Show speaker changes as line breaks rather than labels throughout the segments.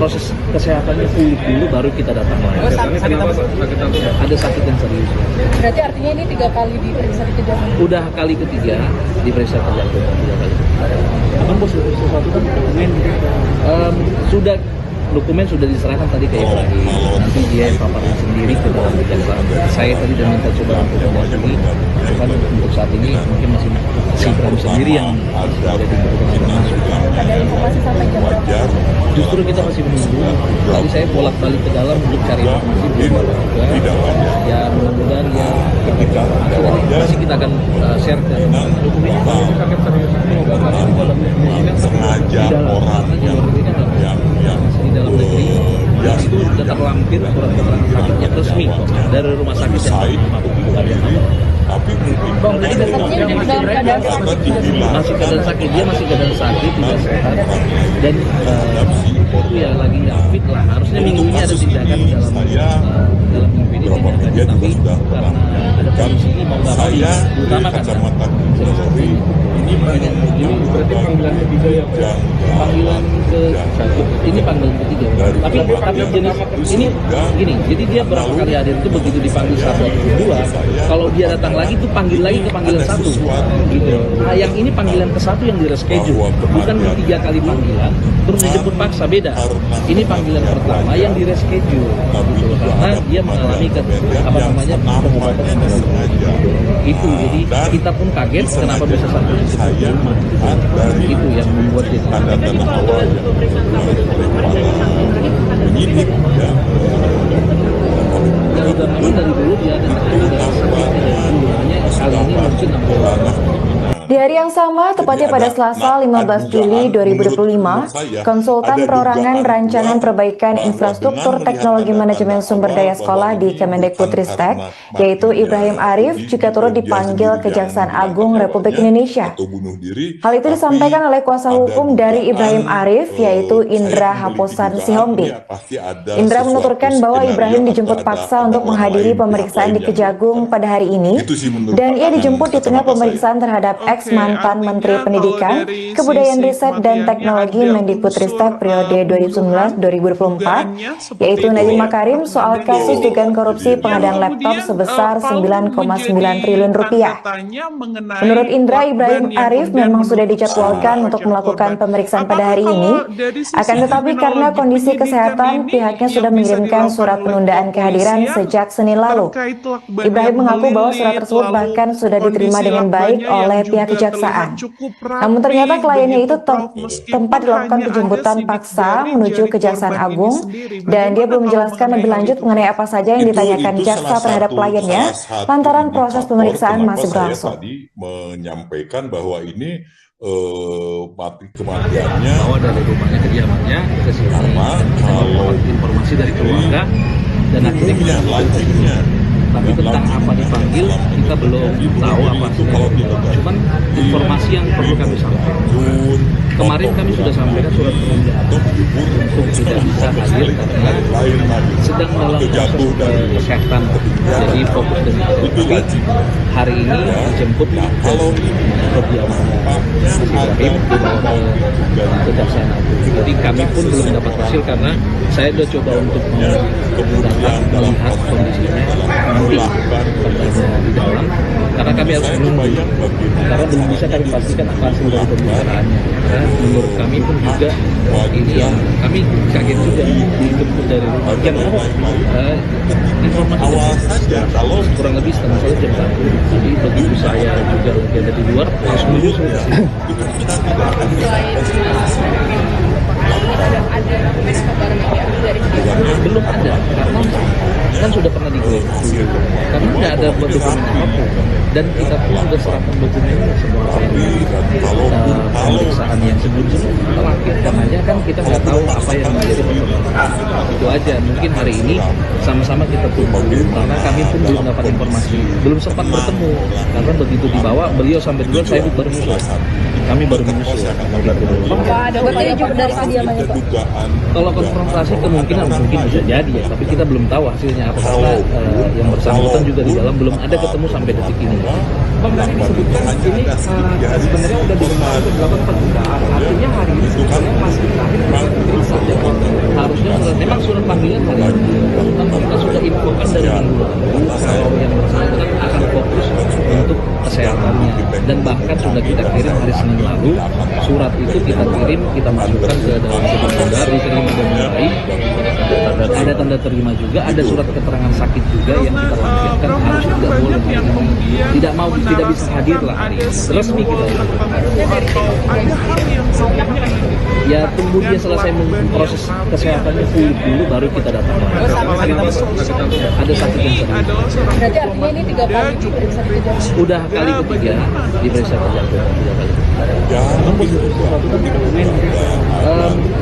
proses kesehatannya pulih dulu baru kita datang lagi. Ada sakit yang serius.
Berarti artinya ini 3 kali diperiksa di Kejaksaan?
Udah kali ketiga diperiksa Kejaksaan, 3 kali.
Abang bos sesuatu kan dokumen gitu.
Dokumen sudah diserahkan tadi ke Ibrahim. Nanti dia yang paparkan sendiri ke dalam kejaksaan. Saya tadi sudah minta coba untuk menghubungi, cuman untuk saat ini mungkin masih si Ibrahim sendiri yang ada di perkebunan masuk.
Ada informasi sampai jam berapa?
Justru kita masih menunggu. Tadi saya bolak-balik ke dalam untuk cari informasi belum ada juga. Ya mudah-mudahan ya masih kita akan share ke dokumen.
Sengaja orang yang
di dalam negeri itu sudah terlampir surat keterangan sakitnya resmi dari rumah sakit
tapi
masih keadaan sakit, dia masih keadaan sakit, tidak sehat dan itu ya lagi nggak fit lah. Harusnya minggu ini ada tindakan dalam minggu ini tindakan, tapi karena ada kondisi ini mau nggak mau diutamakan ini
berarti panggilannya 3 ya?
Panggilan ke ini panggilan ketiga. Tapi jenis ini gini, jadi dia berapa kali hadir itu begitu dipanggil 1 atau 2, kalau dia datang lagi tuh panggil lagi ke panggilan 1 gitu. Nah, yang ini panggilan ke-1 yang di reschedule, bukan 3 kali panggilan terus dijemput paksa, beda. Ini panggilan pertama yang di reschedule gitu, karena dia mengalami pengobatan itu. Jadi kita pun kaget kenapa bisa sampai itu yang membuat dia
tanda-tanda awal penyidik ya.
Ya udah memang dari dulu dia ada sakitnya dari dulu, hanya kali ini mungkin
Di hari yang sama, tepatnya pada Selasa 15 Juli 2025, konsultan perorangan rancangan perbaikan infrastruktur teknologi manajemen sumber daya sekolah di Kemendikbudristek, yaitu Ibrahim Arif, juga turut dipanggil Kejaksaan Agung Republik Indonesia. Hal itu disampaikan oleh kuasa hukum dari Ibrahim Arif, yaitu Indra Haposan Sihombing. Indra menuturkan bahwa Ibrahim dijemput paksa untuk menghadiri pemeriksaan di Kejagung pada hari ini, dan ia dijemput di tengah pemeriksaan terhadap mantan Menteri Pendidikan, Kebudayaan Riset dan Teknologi Mendikbudristek periode 2019-2024, yaitu Nadiem Makarim soal kasus dugaan korupsi pengadaan laptop sebesar 9,9 triliun rupiah. Menurut Indra, Ibrahim Arif memang sudah dijadwalkan untuk melakukan pemeriksaan pada hari ini, akan tetapi karena kondisi kesehatan, pihaknya sudah mengirimkan surat penundaan kehadiran sejak Senin lalu. Ibrahim mengaku bahwa surat tersebut bahkan sudah diterima dengan baik oleh pihak kejaksaan. Namun ternyata kliennya itu tempat dilakukan penjemputan paksa menuju Kejaksaan Agung, dan dia belum menjelaskan lebih lanjut mengenai apa saja yang ditanyakan jaksa terhadap kliennya lantaran proses pemeriksaan masih berlangsung.
Tadi menyampaikan bahwa ini kematiannya
bahwa dari rumahnya kediamannya ke sini kalau informasi dari keluarga dan akhirnya kita lainnya. Tapi tentang apa dipanggil kita belum tahu apa hasilnya. Cuman informasi yang perlu kami sampaikan. Kemarin kami sudah sampaikan surat penundaan untuk tidak bisa hadir karena sedang dalam proses kesehatan. Jadi fokus dari itu. Hari ini dijemput ke kediaman Ibrahim dibawa ke Kejaksaan Agung. Jadi kami pun belum dapat hasil karena saya sudah coba untuk datang melihat kondisinya nanti di dalam, karena kami harus menunggu karena belum bisa kami pastikan apa hasil dari pembicaraannya. Karena menurut kami pun juga ini yang kami kaget juga dijemput dari rumah jam informasi kalau kurang lebih setengah saya jam 1. Jadi begitu saya juga lagi ada di luar harus menyusul ke sini. Belum ada karena kan sudah pernah diklaim karena tidak ada dokumen apapun, dan kita pun sudah serahkan dokumennya semua pemeriksaan yang sebelumnya terakhir, karenanya kan kita nggak tahu apa yang menjadi perkembangan. Itu aja, mungkin hari ini sama-sama kita tunggu karena kami pun belum dapat informasi, belum sempat bertemu karena begitu dibawa beliau sampai duluan, saya baru menyusul, kami baru menyusul.
Ada upaya juga dari kediamannya Pak?
Kalau konfrontasi kemungkinan mungkin bisa jadi ya, tapi kita belum tahu hasilnya apa karena yang bersangkutan juga di dalam belum ada ketemu sampai detik ini.
Bang, tadi disebutkan ini sebenarnya udah dilakukan penundaan, artinya hari ini sebenarnya masih terakhir bisa diperiksa.
surat panggilan hari ini, tapi kita sudah infokan dari minggu lalu kalau yang bersangkutan akan fokus untuk kesehatannya, dan bahkan sudah kita kirim hari Senin lalu. Surat itu kita kirim, kita masukkan ke dalam surat kabar, diterima dengan baik, ada tanda terima juga, ada surat keterangan sakit juga yang kita lampirkan, harus tidak boleh, tidak bisa hadir lah hari ini. Resmi kita ya tunggu dia selesai proses kesehatannya pulih dulu, baru kita datang lagi. Ada sakit yang serius.
Berarti artinya ini 3 kali diperiksa di Kejaksaan.
Udah kali ketiga diperiksa Kejaksaan, 3 kali.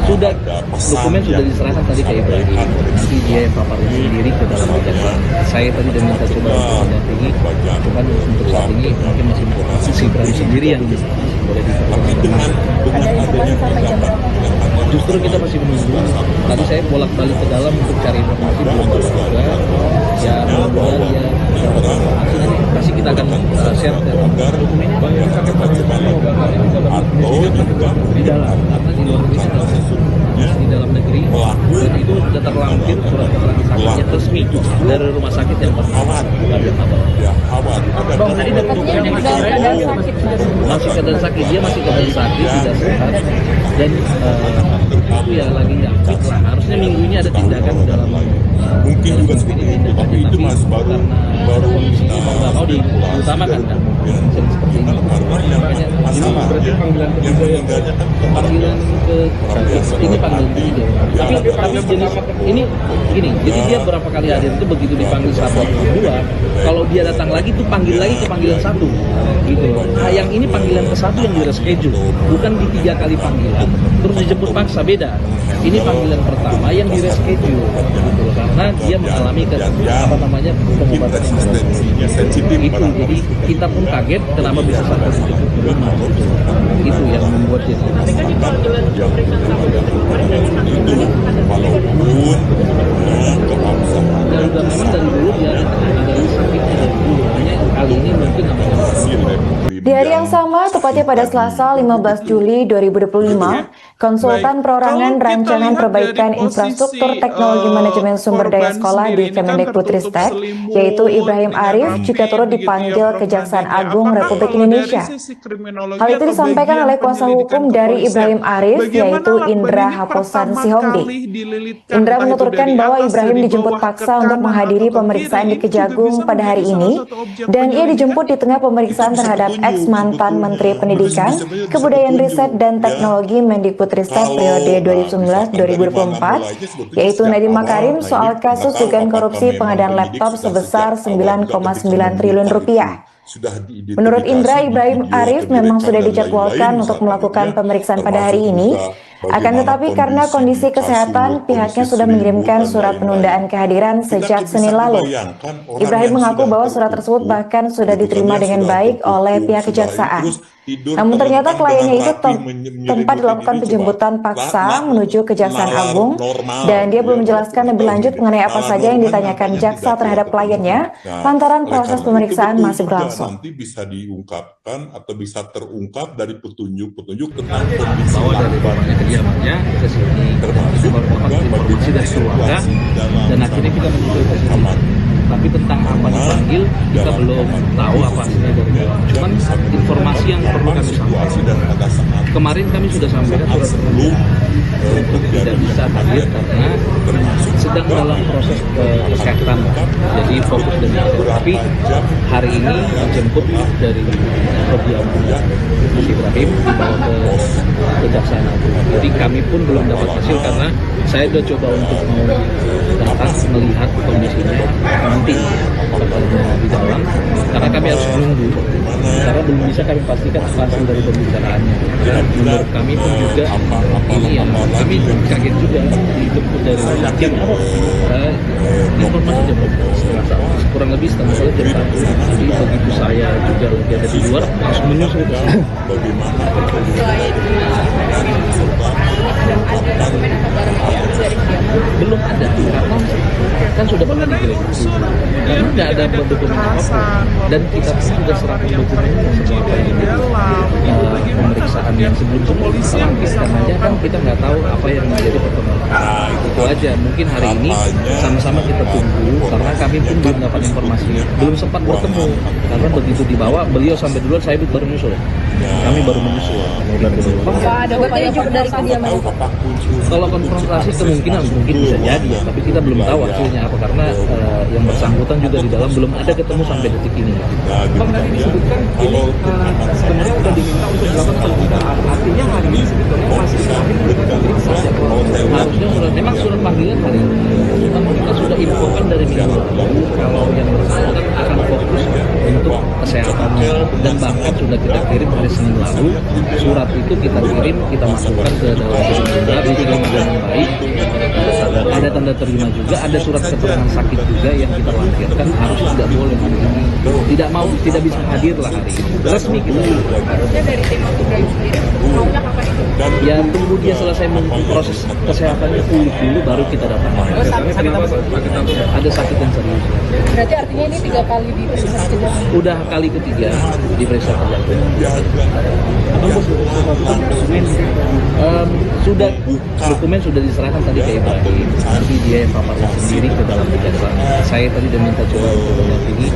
Sudah dokumen sudah diserahkan tadi ke Ibrahim. Nanti dia yang paparin sendiri ke dalam Kejaksaan. Saya tadi udah minta coba mendampingi, cuman untuk saat ini mungkin masih si Ibrahim sendiri yang boleh diperlukan.
Ada informasi sampai jam berapa?
Justru kita masih menunggu. Tadi saya bolak-balik ke dalam untuk cari informasi, belum dapat juga. Ya mudah-mudahan ya informasi nanti pasti kita akan share dokumennya di dalam, karena di luar negeri di dalam negeri, dan itu sudah terlampir surat keterangan sakitnya resmi dari rumah sakit yang pertama.
Bang, tadi dokumen yang dalam keadaan sakit, Mas.
Masih keadaan sakit, dia masih keadaan sakit, tidak sehat, dan itu ya lagi nggak fit lah. Harusnya minggu ini ada tindakan dalam
mungkin juga seperti itu, tapi itu masih baru
kondisi mau nggak mau diutamakan kan seperti ini. Makanya
yang meninggalnya kan
panggilan ke ini panggilan ketiga, tapi jenis ini gini, jadi dia berapa kali hadir itu begitu dipanggil 1 atau 2, kalau dia datang lagi tuh panggil lagi ke panggilan 1 gitu. Nah, yang ini panggilan ke-1 yang di reschedule, bukan di 3 kali panggilan terus dijemput paksa, beda. Ini panggilan pertama yang di reschedule gitu loh, karena dia mengalami pengobatan yang
sensitif
itu. Jadi kita pun kaget kenapa bisa sampai dijemput ke rumah. Itu yang membuat dia
itu walaupun
dan udah memang dari dulu dia ada sakitnya dari dulu, hanya kali ini mungkin
Di hari yang sama, tepatnya pada Selasa 15 Juli 2025, konsultan perorangan rancangan perbaikan infrastruktur teknologi manajemen sumber daya sekolah di Kemendikbudristek, yaitu Ibrahim Arif, juga turut dipanggil Kejaksaan Agung Republik Indonesia. Hal itu disampaikan oleh kuasa hukum dari Ibrahim Arif, yaitu Indra Haposan Sihomdi. Indra menuturkan bahwa Ibrahim dijemput paksa untuk menghadiri pemeriksaan di Kejagung pada hari ini, dan ia dijemput di tengah pemeriksaan terhadap ex-mantan Menteri Pendidikan, Kebudayaan Riset dan Teknologi Mendikbudristek periode 2019-2024, yaitu Nadiem Makarim soal kasus dugaan korupsi pengadaan laptop sebesar 9,9 triliun rupiah. Menurut Indra, Ibrahim Arif memang sudah dijadwalkan untuk melakukan pemeriksaan pada hari ini. Akan tetapi karena kondisi kesehatan, pihaknya sudah mengirimkan surat penundaan kehadiran sejak Senin lalu. Ibrahim mengaku bahwa surat tersebut bahkan sudah diterima dengan baik oleh pihak kejaksaan. Namun ternyata kliennya itu tempat dilakukan penjemputan paksa menuju Kejaksaan Agung, dan dia belum menjelaskan lebih lanjut mengenai apa saja yang ditanyakan jaksa terhadap kliennya lantaran proses pemeriksaan masih berlangsung.
Nanti bisa diungkapkan atau bisa terungkap dari petunjuk-petunjuk tentang kondisi
bahwa dari bapaknya kediamannya ke sini, termasuk informasi dari keluarga, dan akhirnya kita menuju ke sini. Tapi tentang apa dipanggil kita belum tahu apa hasilnya dari dalam. Cuman informasi yang perlu kami sampaikan, kemarin kami sudah sampaikan surat penundaan untuk tidak bisa hadir karena sedang dalam proses kesehatan, jadi fokus dan tapi hari ini dijemput dari kediamannya Mas Ibrahim dibawa ke Kejaksaan Agung. Jadi kami pun belum dapat hasil karena saya sudah coba untuk mau datang melihat kondisinya nanti di dalam, karena kami harus menunggu karena belum bisa kami pastikan hasil dari pembicaraannya. Dan menurut kami pun juga ini ya kami kaget juga dijemput dari tim informasi jam kurang lebih setengah jam 1. Jadi begitu saya juga lagi ada di luar langsung menyusul ke sana. Belum ada karena kan sudah pernah dikirim karena nggak ada dokumen apapun, dan kita pun sudah serahkan dokumennya semua apa yang pemeriksaan yang sebelum-sebelum lampirkan aja kan kita nggak tahu apa yang menjadi perkembangan. itu aja. Mungkin hari ini sama-sama kita tunggu karena kami pun belum dapat informasi, belum sempat bertemu karena begitu dibawa beliau sampai duluan, saya baru menyusul. Kami baru menyusul.
Pak, ada upaya juga dari kediaman.
Kalau konfrontasi kemungkinan mungkin bisa jadi ya, tapi kita belum tahu hasilnya apa karena yang bersangkutan juga di dalam belum ada ketemu sampai detik ini.
Bang, tadi disebutkan ini sebenarnya sudah diminta untuk dilakukan penundaan. Artinya hari ini sebetulnya masih diperiksa jadwal.
Harusnya memang surat panggilan hari ini. Kita sudah infokan dari minggu lalu kalau yang bersangkutan akan fokus untuk kesehatannya dan bahkan sudah kita kirim hari Senin lalu. Surat itu kita kirim, kita masukkan ke dalam surat dengan baik. Ada tanda terima juga, ada surat keterangan sakit juga yang kita lampirkan, harus tidak boleh hari ini, tidak bisa hadir lah hari ini. Resmi kita.
Harusnya dari tim Ibrahim sendiri maunya kapan itu?
Ya tunggu dia selesai proses kesehatannya pulih dulu baru kita datang. Ada sakit yang serius.
Berarti artinya ini 3 kali diperiksa kediaman.
Udah kali ketiga diperiksa kejadian. Sudah dokumen sudah diserahkan tadi ke Ibrahim, tapi dia yang paparkan sendiri ke dalam kejaksaan. Saya tadi udah minta coba untuk ini,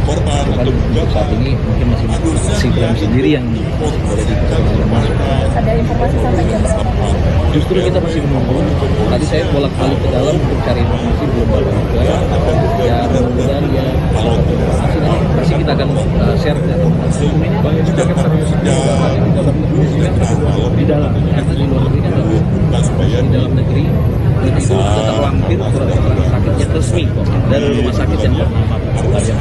bukan untuk saat ini mungkin masih si Ibrahim sendiri yang boleh diperkenalkan masuk.
Ada informasi sampai jam berapa?
Justru kita masih menunggu. Tadi saya bolak-balik ke dalam untuk cari informasi, belum dapat juga. Ya mudah-mudahan ya kalau ada informasi nanti pasti kita akan share ke di dalam, karena di luar negeri kan di dalam negeri dan itu tetap lampir surat keterangan sakitnya resmi kok dari rumah sakit yang bernama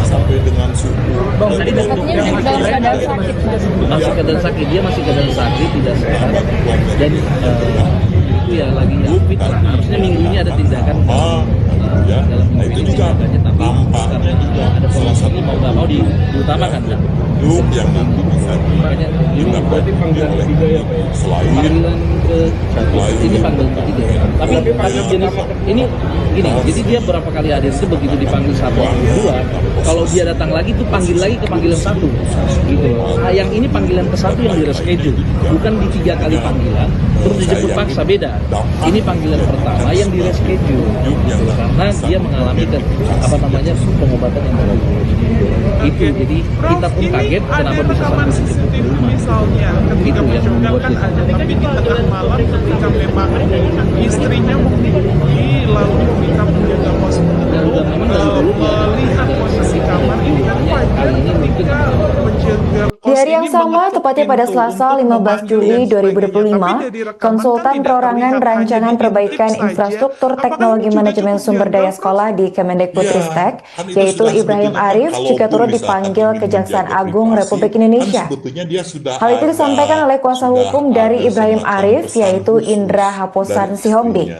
sampai dengan suku.
Bang, tadi katanya dalam keadaan sakit, Mas.
masih keadaan sakit, dia masih keadaan sakit, tidak sehat dan itu ya lagi fit lah. Harusnya minggu ini ada tindakan dalam minggu ini tindakannya, tapi karena juga ada polisi ini mau nggak mau diutamakan kan.
Grup yang nanti bisa
Makanya ini berarti panggilan ketiga ya Pak? Panggilan ini panggilan ketiga. Tapi jenis ini gini, jadi dia berapa kali hadir itu begitu dipanggil 1 atau 2, kalau dia datang lagi tuh panggil lagi ke panggilan 1 gitu. Nah, yang ini panggilan ke-1 yang di reschedule, bukan di 3 kali panggilan terus dijemput paksa, beda. Ini panggilan pertama yang di reschedule gitu, karena dia mengalami pengobatan yang baru itu. Jadi kita pun kaget kenapa bisa sampai dijemput ke rumah.
Misalnya ketika
Itu yang membuat
kan
kita.
ada, tapi di tengah malam ketika memang istrinya menghubungi lalu meminta penjaga pos untuk melihat posisi kamar ini kan wajar ketika penjaga
Di hari yang sama, tepatnya pada Selasa 15 Juli 2025, konsultan perorangan rancangan perbaikan infrastruktur teknologi manajemen sumber daya sekolah di Kemendikbudristek, yaitu Ibrahim Arif, juga turut dipanggil Kejaksaan Agung Republik Indonesia. Hal itu disampaikan oleh kuasa hukum dari Ibrahim Arif, yaitu Indra Haposan Sihombing.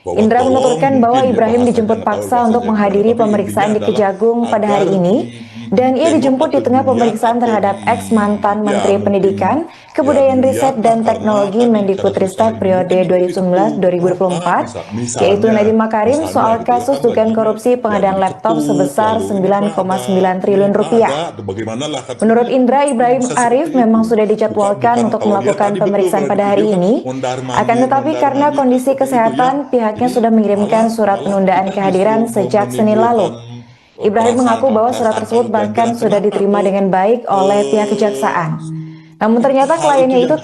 Indra menuturkan bahwa Ibrahim dijemput paksa untuk menghadiri pemeriksaan di Kejagung pada hari ini, dan ia dijemput di tengah pemeriksaan terhadap ex-mantan Menteri Pendidikan, Kebudayaan Riset dan Teknologi Mendikbudristek periode 2019-2024, yaitu Nadiem Makarim soal kasus dugaan korupsi pengadaan laptop sebesar 9,9 triliun rupiah. Menurut Indra, Ibrahim Arif memang sudah dijadwalkan untuk melakukan pemeriksaan pada hari ini, akan tetapi karena kondisi kesehatan, pihaknya sudah mengirimkan surat penundaan kehadiran sejak Senin lalu. Ibrahim mengaku bahwa surat tersebut bahkan sudah diterima dengan baik oleh pihak kejaksaan. Namun ternyata kliennya itu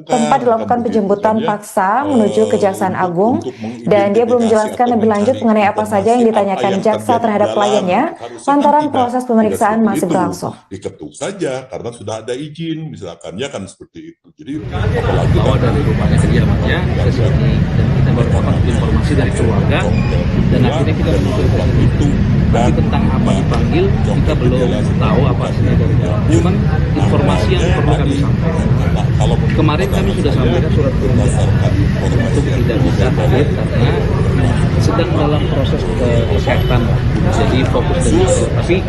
tempat dilakukan penjemputan paksa menuju Kejaksaan Agung, dan dia belum menjelaskan lebih lanjut mengenai apa saja yang ditanyakan jaksa terhadap kliennya, lantaran proses pemeriksaan masih berlangsung.
Diketuk saja karena sudah ada izin, misalkan ya kan seperti itu. Jadi
bawa dari rumahnya kediamannya ke sini dan kita baru dapat informasi dari keluarga dan akhirnya kita mengusulkan itu. Tapi tentang apa dipanggil kita belum tahu apa hasilnya dari dalam. Cuman informasi yang perlu kami sampaikan. Kemarin kami sudah sampaikan surat permintaan untuk tidak bisa hadir karena sedang dalam proses kesehatan lah. Jadi fokus dari itu. Tapi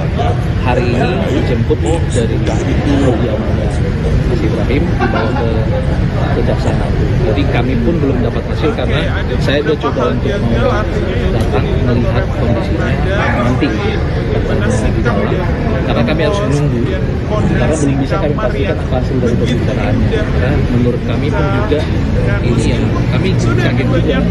hari ini dijemput dari kediamannya Mas Ibrahim dibawa ke Kejaksaan Agung. Jadi kami pun belum dapat hasil karena saya sudah coba untuk mau datang melihat kondisinya nanti di dalam, karena kami harus menunggu karena belum bisa kami pastikan apa hasil dari pembicaraannya. Karena menurut kami pun juga ini yang kami kaget juga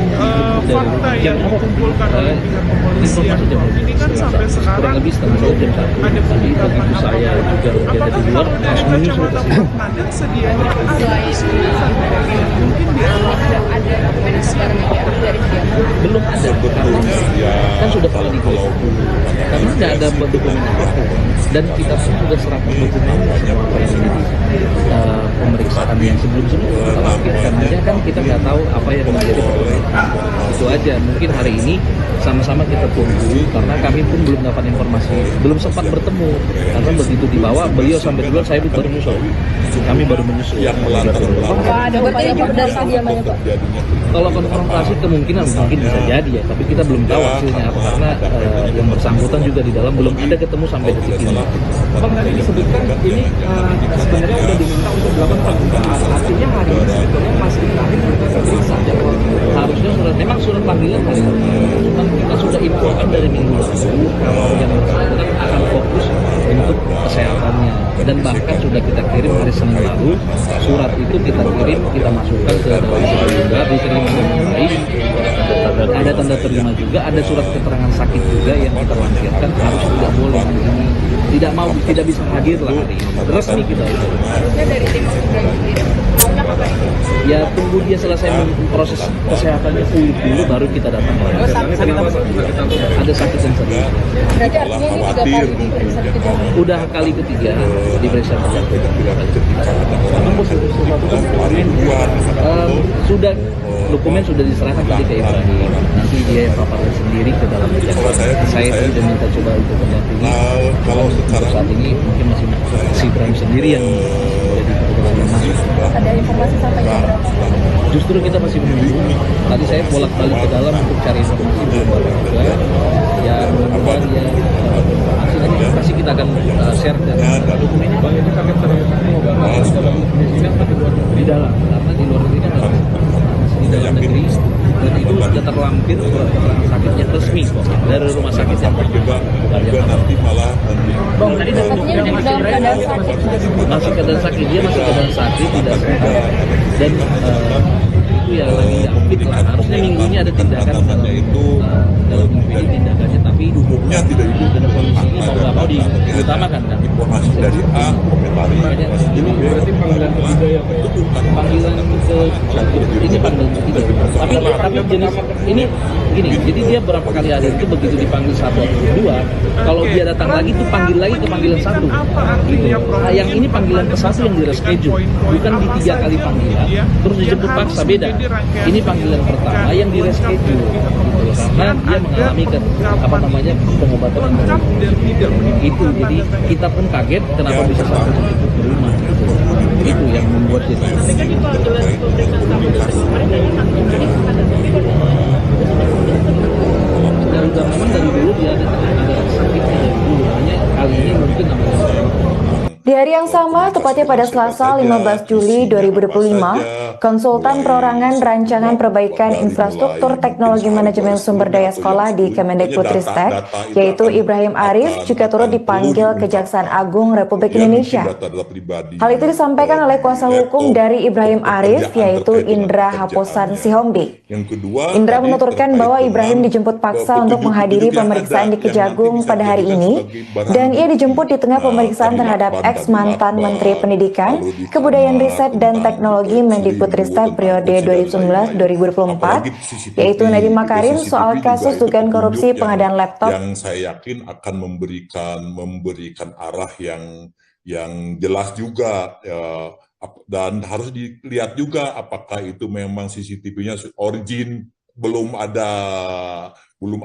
fakta yang dikumpulkan oleh pihak kepolisian
informasi jam
ini kan sampai
kurang
sekarang
lebih setengah jam 1.
ada
Tadi
beberapa
begitu saya juga berada di luar langsung menyusul ke sini.
Naden sedianya mungkin di
ada dokumen sekarang yang diambil dari kediaman.
Belum ada karena kan sudah pernah digeledah karena nggak ada dokumen apapun, dan kita pun sudah serahkan dokumen semua apa yang menjadi pemeriksaan yang sebelum-sebelumnya kita lakukan aja, kan kita nggak tahu apa yang menjadi pemeriksaan. Itu aja, mungkin hari ini sama-sama kita tunggu karena kami pun belum dapat informasi, belum sempat bertemu karena begitu dibawa beliau sampai duluan, saya baru menyusul, kami baru menyusul.
Yang melatar belakang
Ada upaya juga dari kediamannya, Pak.
terjadinya
Kalau konfrontasi kemungkinan mungkin bisa jadi ya, tapi kita belum tahu hasilnya apa karena yang bersangkutan juga di dalam belum ada ketemu sampai detik ini.
Bang, tadi disebutkan ini sebenarnya sudah diminta untuk melakukan pembukaan. Artinya hari ini sebetulnya masih terakhir untuk periksa jadwal.
Harusnya memang surat panggilan hari ini, cuman kita sudah infokan dari minggu lalu kalau yang bersangkutan akan fokus untuk kesehatannya, dan bahkan sudah kita kirim hari Senin lalu surat itu kita kirim, kita masukkan ke dalam surat juga diterima dengan baik, ada tanda terima juga, ada surat keterangan sakit juga yang kita lampirkan, harus tidak boleh di sini, tidak bisa hadir lah hari ini, resmi kita itu.
Harusnya dari tim Mas Ibrahim sendiri maunya kapan itu?
Ya tunggu dia selesai proses kesehatannya pulih dulu baru kita datang lagi. Ada sakit dan serius.
Berarti artinya ini 3 kali diperiksa di kediaman.
Udah kali ketiga diperiksa sudah dokumen sudah diserahkan tadi ke Ibrahim, nanti dia yang paparkan sendiri ke dalam kejaksaan. Saya sudah minta coba untuk mendampingi.
kalau
Untuk
sekarang
saat ini mungkin masih si Ibrahim sendiri yang boleh diperkenalkan masuk.
Ada informasi sampai jam berapa?
Justru kita masih menunggu. Tadi saya bolak-balik ke dalam untuk cari informasi, belum dapat juga. Ya mudah-mudahan ya informasi nanti pasti kita akan share dan dokumennya bang ini kaget di dalam karena di luar negeri kan masih di dalam negeri, dan itu sudah terlampir surat keterangan sakitnya resmi kok dari rumah sakit yang
juga nanti malah
Bang, tadi katanya dalam keadaan sakit.
masih keadaan sakit, dia masih keadaan sakit tidak sehat, dan itu ya lagi nggak fit lah. Harusnya minggunya ada tindakan dalam minggu ini tindakannya, tapi
umumnya tidak itu
dengan kondisi ini mau nggak mau diutamakan kan.
informasi dari A komentari
Ini
berarti panggilan ketiga ya, Pak?
itu bukan
panggilan ini panggilan ketiga, tapi jenis ini gini, jadi dia berapa kali hadir itu begitu dipanggil satu atau kedua, kalau dia datang lagi tuh panggil lagi ke panggilan satu gitu. Nah, yang ini panggilan ke satu yang di reschedule, bukan di 3 kali panggilan terus dijemput paksa, beda. Ini panggilan pertama yang di reschedule gitu, karena dia mengalami pengobatan itu, jadi kita pun kaget kenapa bisa sampai dijemput ke rumah gitu. Itu yang membuat kita udah memang dari dulu dia ada sakitnya dari dulu, hanya kali ini mungkin namanya.
Di hari yang sama, tepatnya pada Selasa 15 Juli 2025, konsultan perorangan rancangan perbaikan infrastruktur teknologi manajemen sumber daya sekolah di Kemendikbudristek, yaitu Ibrahim Arif, juga turut dipanggil Kejaksaan Agung Republik Indonesia. Hal itu disampaikan oleh kuasa hukum dari Ibrahim Arif, yaitu Indra Haposan Sihombi. Indra menuturkan bahwa Ibrahim dijemput paksa untuk menghadiri pemeriksaan di Kejagung pada hari ini, dan ia dijemput di tengah pemeriksaan terhadap ex-mantan Menteri Pendidikan, Kebudayaan Riset dan Teknologi Mendikbudristek periode 2019-2024, yaitu Nadiem Makarim soal kasus dugaan korupsi pengadaan laptop.
Yang saya yakin akan memberikan arah yang jelas juga, dan harus dilihat juga apakah itu memang CCTV-nya origin, belum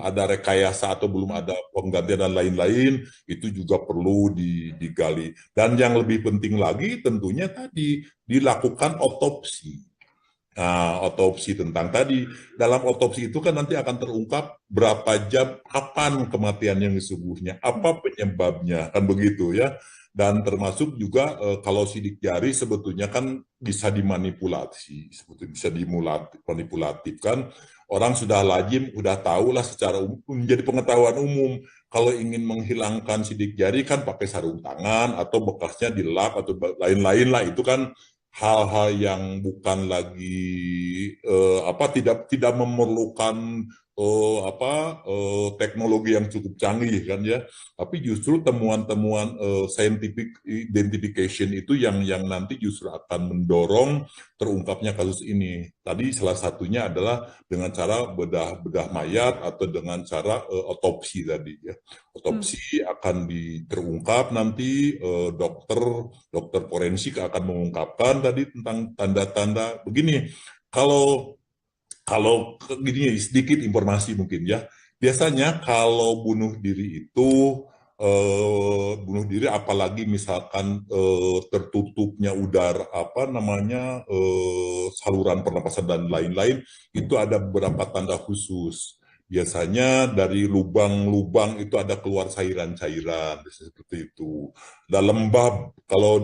ada rekayasa atau belum ada penggantian dan lain-lain, itu juga perlu digali. Dan yang lebih penting lagi tentunya tadi dilakukan otopsi. Otopsi tentang tadi. Dalam otopsi itu kan nanti akan terungkap berapa jam, kapan kematian yang sesungguhnya, apa penyebabnya, kan begitu ya. Dan termasuk juga kalau sidik jari sebetulnya kan bisa dimanipulasi, sebetulnya bisa dimanipulatif kan. Orang sudah lazim, sudah tahu lah secara umum, menjadi pengetahuan umum. Kalau ingin menghilangkan sidik jari kan pakai sarung tangan atau bekasnya dilap atau lain-lain lah, itu kan hal-hal yang bukan lagi tidak memerlukan teknologi yang cukup canggih kan ya, tapi justru temuan-temuan scientific identification itu yang nanti justru akan mendorong terungkapnya kasus ini. Tadi salah satunya adalah dengan cara bedah mayat atau dengan cara otopsi tadi ya. Otopsi akan terungkap nanti, dokter forensik akan mengungkapkan tadi tentang tanda-tanda begini. Kalau gini sedikit informasi mungkin ya, biasanya kalau bunuh diri itu bunuh diri apalagi misalkan tertutupnya udara saluran pernapasan dan lain-lain, itu ada beberapa tanda khusus. Biasanya dari lubang-lubang itu ada keluar cairan-cairan seperti itu. Ada lembab, kalau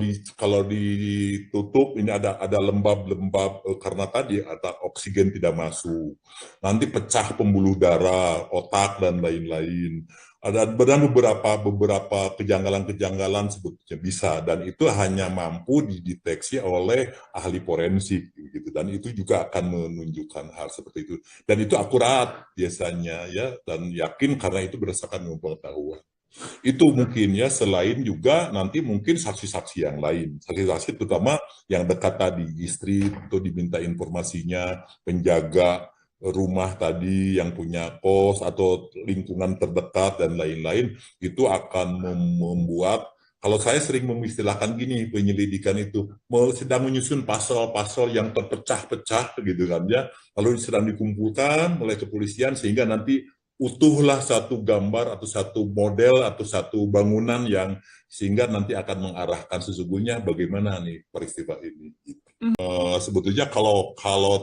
ditutup ini ada lembab-lembab karena tadi ada oksigen tidak masuk. Nanti pecah pembuluh darah, otak dan lain-lain. Ada beberapa kejanggalan-kejanggalan sebetulnya bisa, dan itu hanya mampu dideteksi oleh ahli forensik gitu, dan itu juga akan menunjukkan hal seperti itu, dan itu akurat biasanya ya, dan yakin karena itu berdasarkan pengetahuan. Itu mungkin ya, selain juga nanti mungkin saksi-saksi yang lain, saksi-saksi terutama yang dekat tadi, istri itu diminta informasinya, penjaga rumah tadi yang punya kos atau lingkungan terdekat dan lain-lain, itu akan membuat, kalau saya sering mengistilahkan gini, penyelidikan itu sedang menyusun pasal-pasal yang terpecah-pecah gitu kan ya, lalu sedang dikumpulkan oleh kepolisian sehingga nanti utuhlah satu gambar atau satu model atau satu bangunan yang sehingga nanti akan mengarahkan sesungguhnya bagaimana nih peristiwa ini. Sebetulnya kalau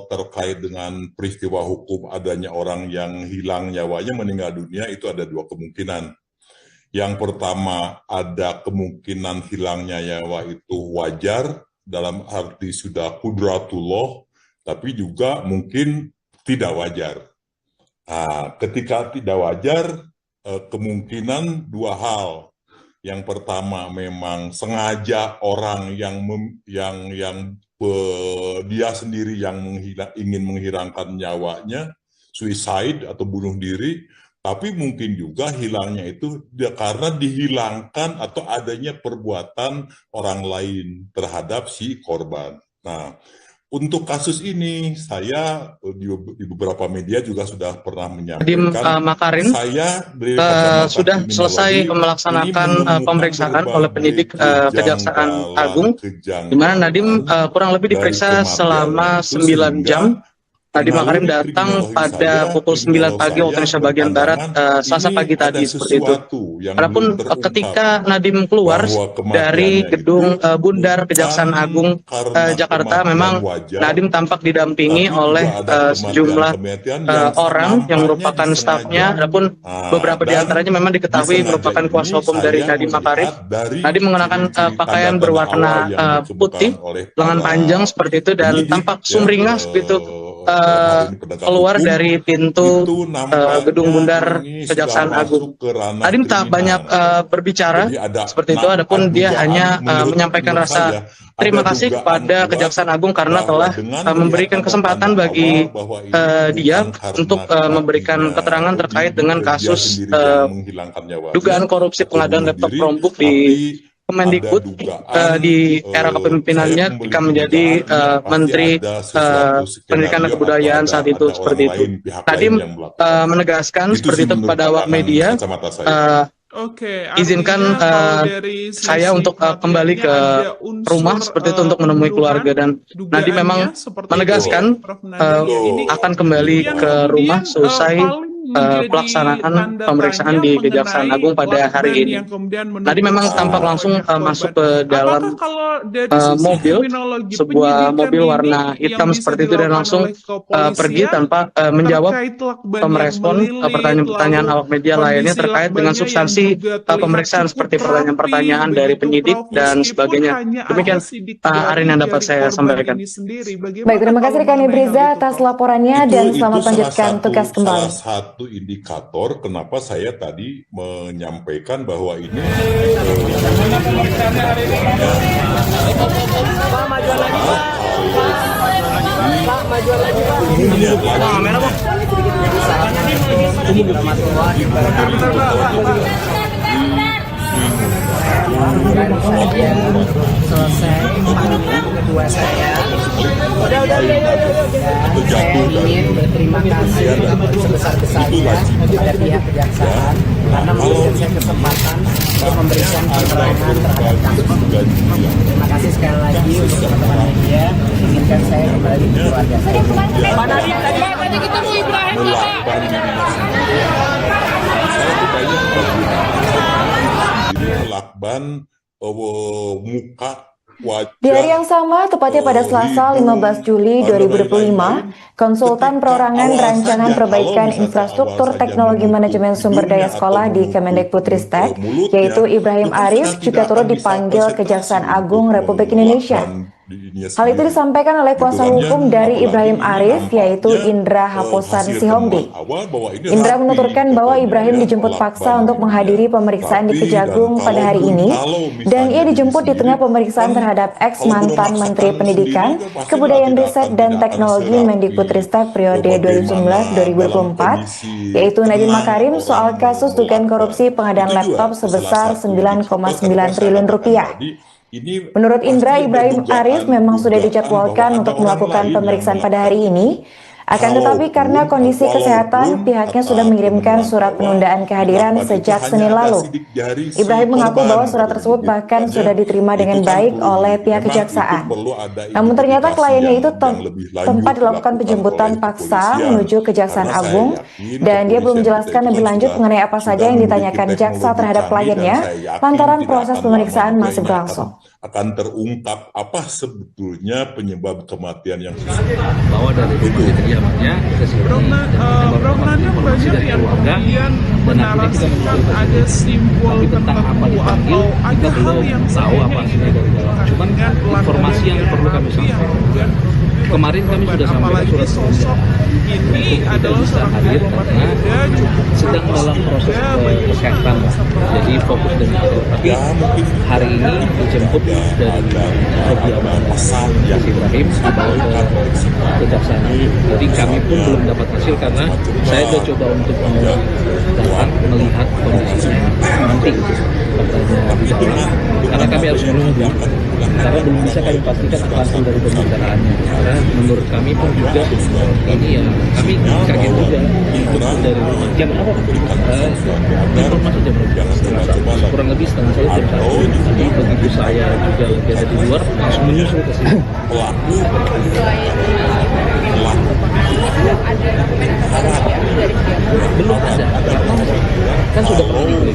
terkait dengan peristiwa hukum adanya orang yang hilang nyawanya, meninggal dunia, itu ada dua kemungkinan. Yang pertama, ada kemungkinan hilangnya nyawa itu wajar dalam arti sudah qudratullah, tapi juga mungkin tidak wajar. Ketika tidak wajar, kemungkinan dua hal. Yang pertama, memang sengaja orang yang dia sendiri yang ingin menghilangkan nyawanya, suicide atau bunuh diri, tapi mungkin juga hilangnya itu karena dihilangkan atau adanya perbuatan orang lain terhadap si korban. Nah, untuk kasus ini, saya di beberapa media juga sudah pernah menyampaikan,
Makarim,
saya
sudah selesai melaksanakan pemeriksaan oleh penyidik Kejaksaan Agung, di mana Nadiem kurang lebih diperiksa selama 9 jam. Nadiem Makarim datang pada pukul 9 pagi waktu Indonesia bagian Barat, Selasa pagi tadi, seperti itu. Adapun ketika Nadiem keluar dari gedung Bundar Kejaksaan Agung Jakarta, memang Nadiem tampak didampingi oleh sejumlah orang yang merupakan stafnya. Adapun beberapa di antaranya memang diketahui merupakan kuasa hukum dari Nadiem Makarim. Nadiem mengenakan pakaian berwarna putih, lengan panjang seperti itu, dan tampak sumringah seperti itu keluar dari pintu gedung Bundar Kejaksaan Agung. Nadiem tak banyak berbicara seperti itu, adapun dia hanya menyampaikan rasa terima kasih kepada Kejaksaan Agung karena telah memberikan kesempatan bagi dia untuk memberikan keterangan terkait dengan kasus dugaan korupsi pengadaan laptop Chromebook di Kemendikbud di era kepemimpinannya ketika menjadi Menteri Pendidikan dan Kebudayaan saat itu, seperti itu. Nadiem menegaskan seperti itu kepada awak media, izinkan saya untuk kembali ke rumah seperti itu untuk menemui keluarga, dan Nadiem memang menegaskan akan kembali ke rumah selesai pelaksanaan pemeriksaan di Kejaksaan Agung pada hari ini. Tadi memang tampak langsung masuk ke dalam mobil, sebuah mobil warna hitam seperti itu, dan langsung pergi tanpa menjawab merespon pertanyaan-pertanyaan awak media lainnya terkait dengan substansi pemeriksaan seperti pertanyaan-pertanyaan dari penyidik dan sebagainya. Demikian hari ini yang dapat saya sampaikan.
Baik, terima kasih rekan Ibriza atas laporannya dan selamat lanjutkan tugas kembali.
Salah satu indikator kenapa saya tadi menyampaikan bahwa ini
baru saja selesai panggilan kedua saya. Saya ingin berterima kasih sebesar-besarnya kepada pihak kejaksaan karena memberikan saya kesempatan untuk memberikan keterangan terhadap kasus. Terima kasih sekali lagi untuk teman-teman media. Inginkan saya kembali ke keluarga saya.
lakban muka wajah.
Di hari yang sama, tepatnya pada Selasa 15 Juli 2025, Konsultan Perorangan Rancangan Perbaikan Infrastruktur Teknologi Manajemen Sumber Daya Sekolah di Kemendikbudristek, yaitu Ibrahim Arif, juga turut dipanggil Kejaksaan Agung Republik Indonesia. Hal itu disampaikan oleh kuasa hukum dari Ibrahim Arif, yaitu Indra Haposan Sihombi. Indra menuturkan bahwa Ibrahim dijemput paksa untuk menghadiri pemeriksaan di Kejagung pada hari ini, dan ia dijemput di tengah pemeriksaan terhadap ex-mantan Menteri Pendidikan, Kebudayaan Riset dan Teknologi Mendikbudristek periode 2019-2024, yaitu Nadiem Makarim soal kasus dugaan korupsi pengadaan laptop sebesar 9,9 triliun rupiah. Menurut Indra, Ibrahim Arif memang sudah dijadwalkan untuk melakukan pemeriksaan pada hari ini. Akan tetapi karena kondisi kesehatan, pihaknya sudah mengirimkan surat penundaan kehadiran sejak Senin lalu. Ibrahim mengaku bahwa surat tersebut bahkan sudah diterima dengan baik oleh pihak kejaksaan. Namun ternyata kliennya itu tempat dilakukan penjemputan paksa menuju Kejaksaan Agung, dan dia belum menjelaskan lebih lanjut mengenai apa saja yang ditanyakan jaksa terhadap kliennya, lantaran proses pemeriksaan masih berlangsung.
Akan terungkap apa sebetulnya penyebab kematian yang
bahwa dari lokasi kediamannya ke sini
Programnya banyak yang kemudian menarasikan ada simbol tertentu atau ada hal yang
tahu apa hasilnya dari dalam. Cuman informasi yang perlu kami sampaikan. Kemarin kami sudah sampaikan surat sosok
ini adalah seorang
hadir karena sedang dalam proses kesehatan, jadi fokus dan tapi hari ini dijemput dari kediaman Ibrahim dibawa ke Kejaksaan. Jadi kami pun belum dapat hasil karena saya sudah coba untuk datang melihat kondisinya nanti katanya di dalam, karena kami harus menunggu karena belum bisa kami pastikan hasil dari pembicaraannya, karena menurut kami pun juga ini ya kami kaget juga dari jam apa informasi jam berapa kurang lebih setengah saya jam 1. Jadi begitu saya juga lagi ada di luar langsung menyusul ke sini. Belum ada, kan sudah pernah dibeli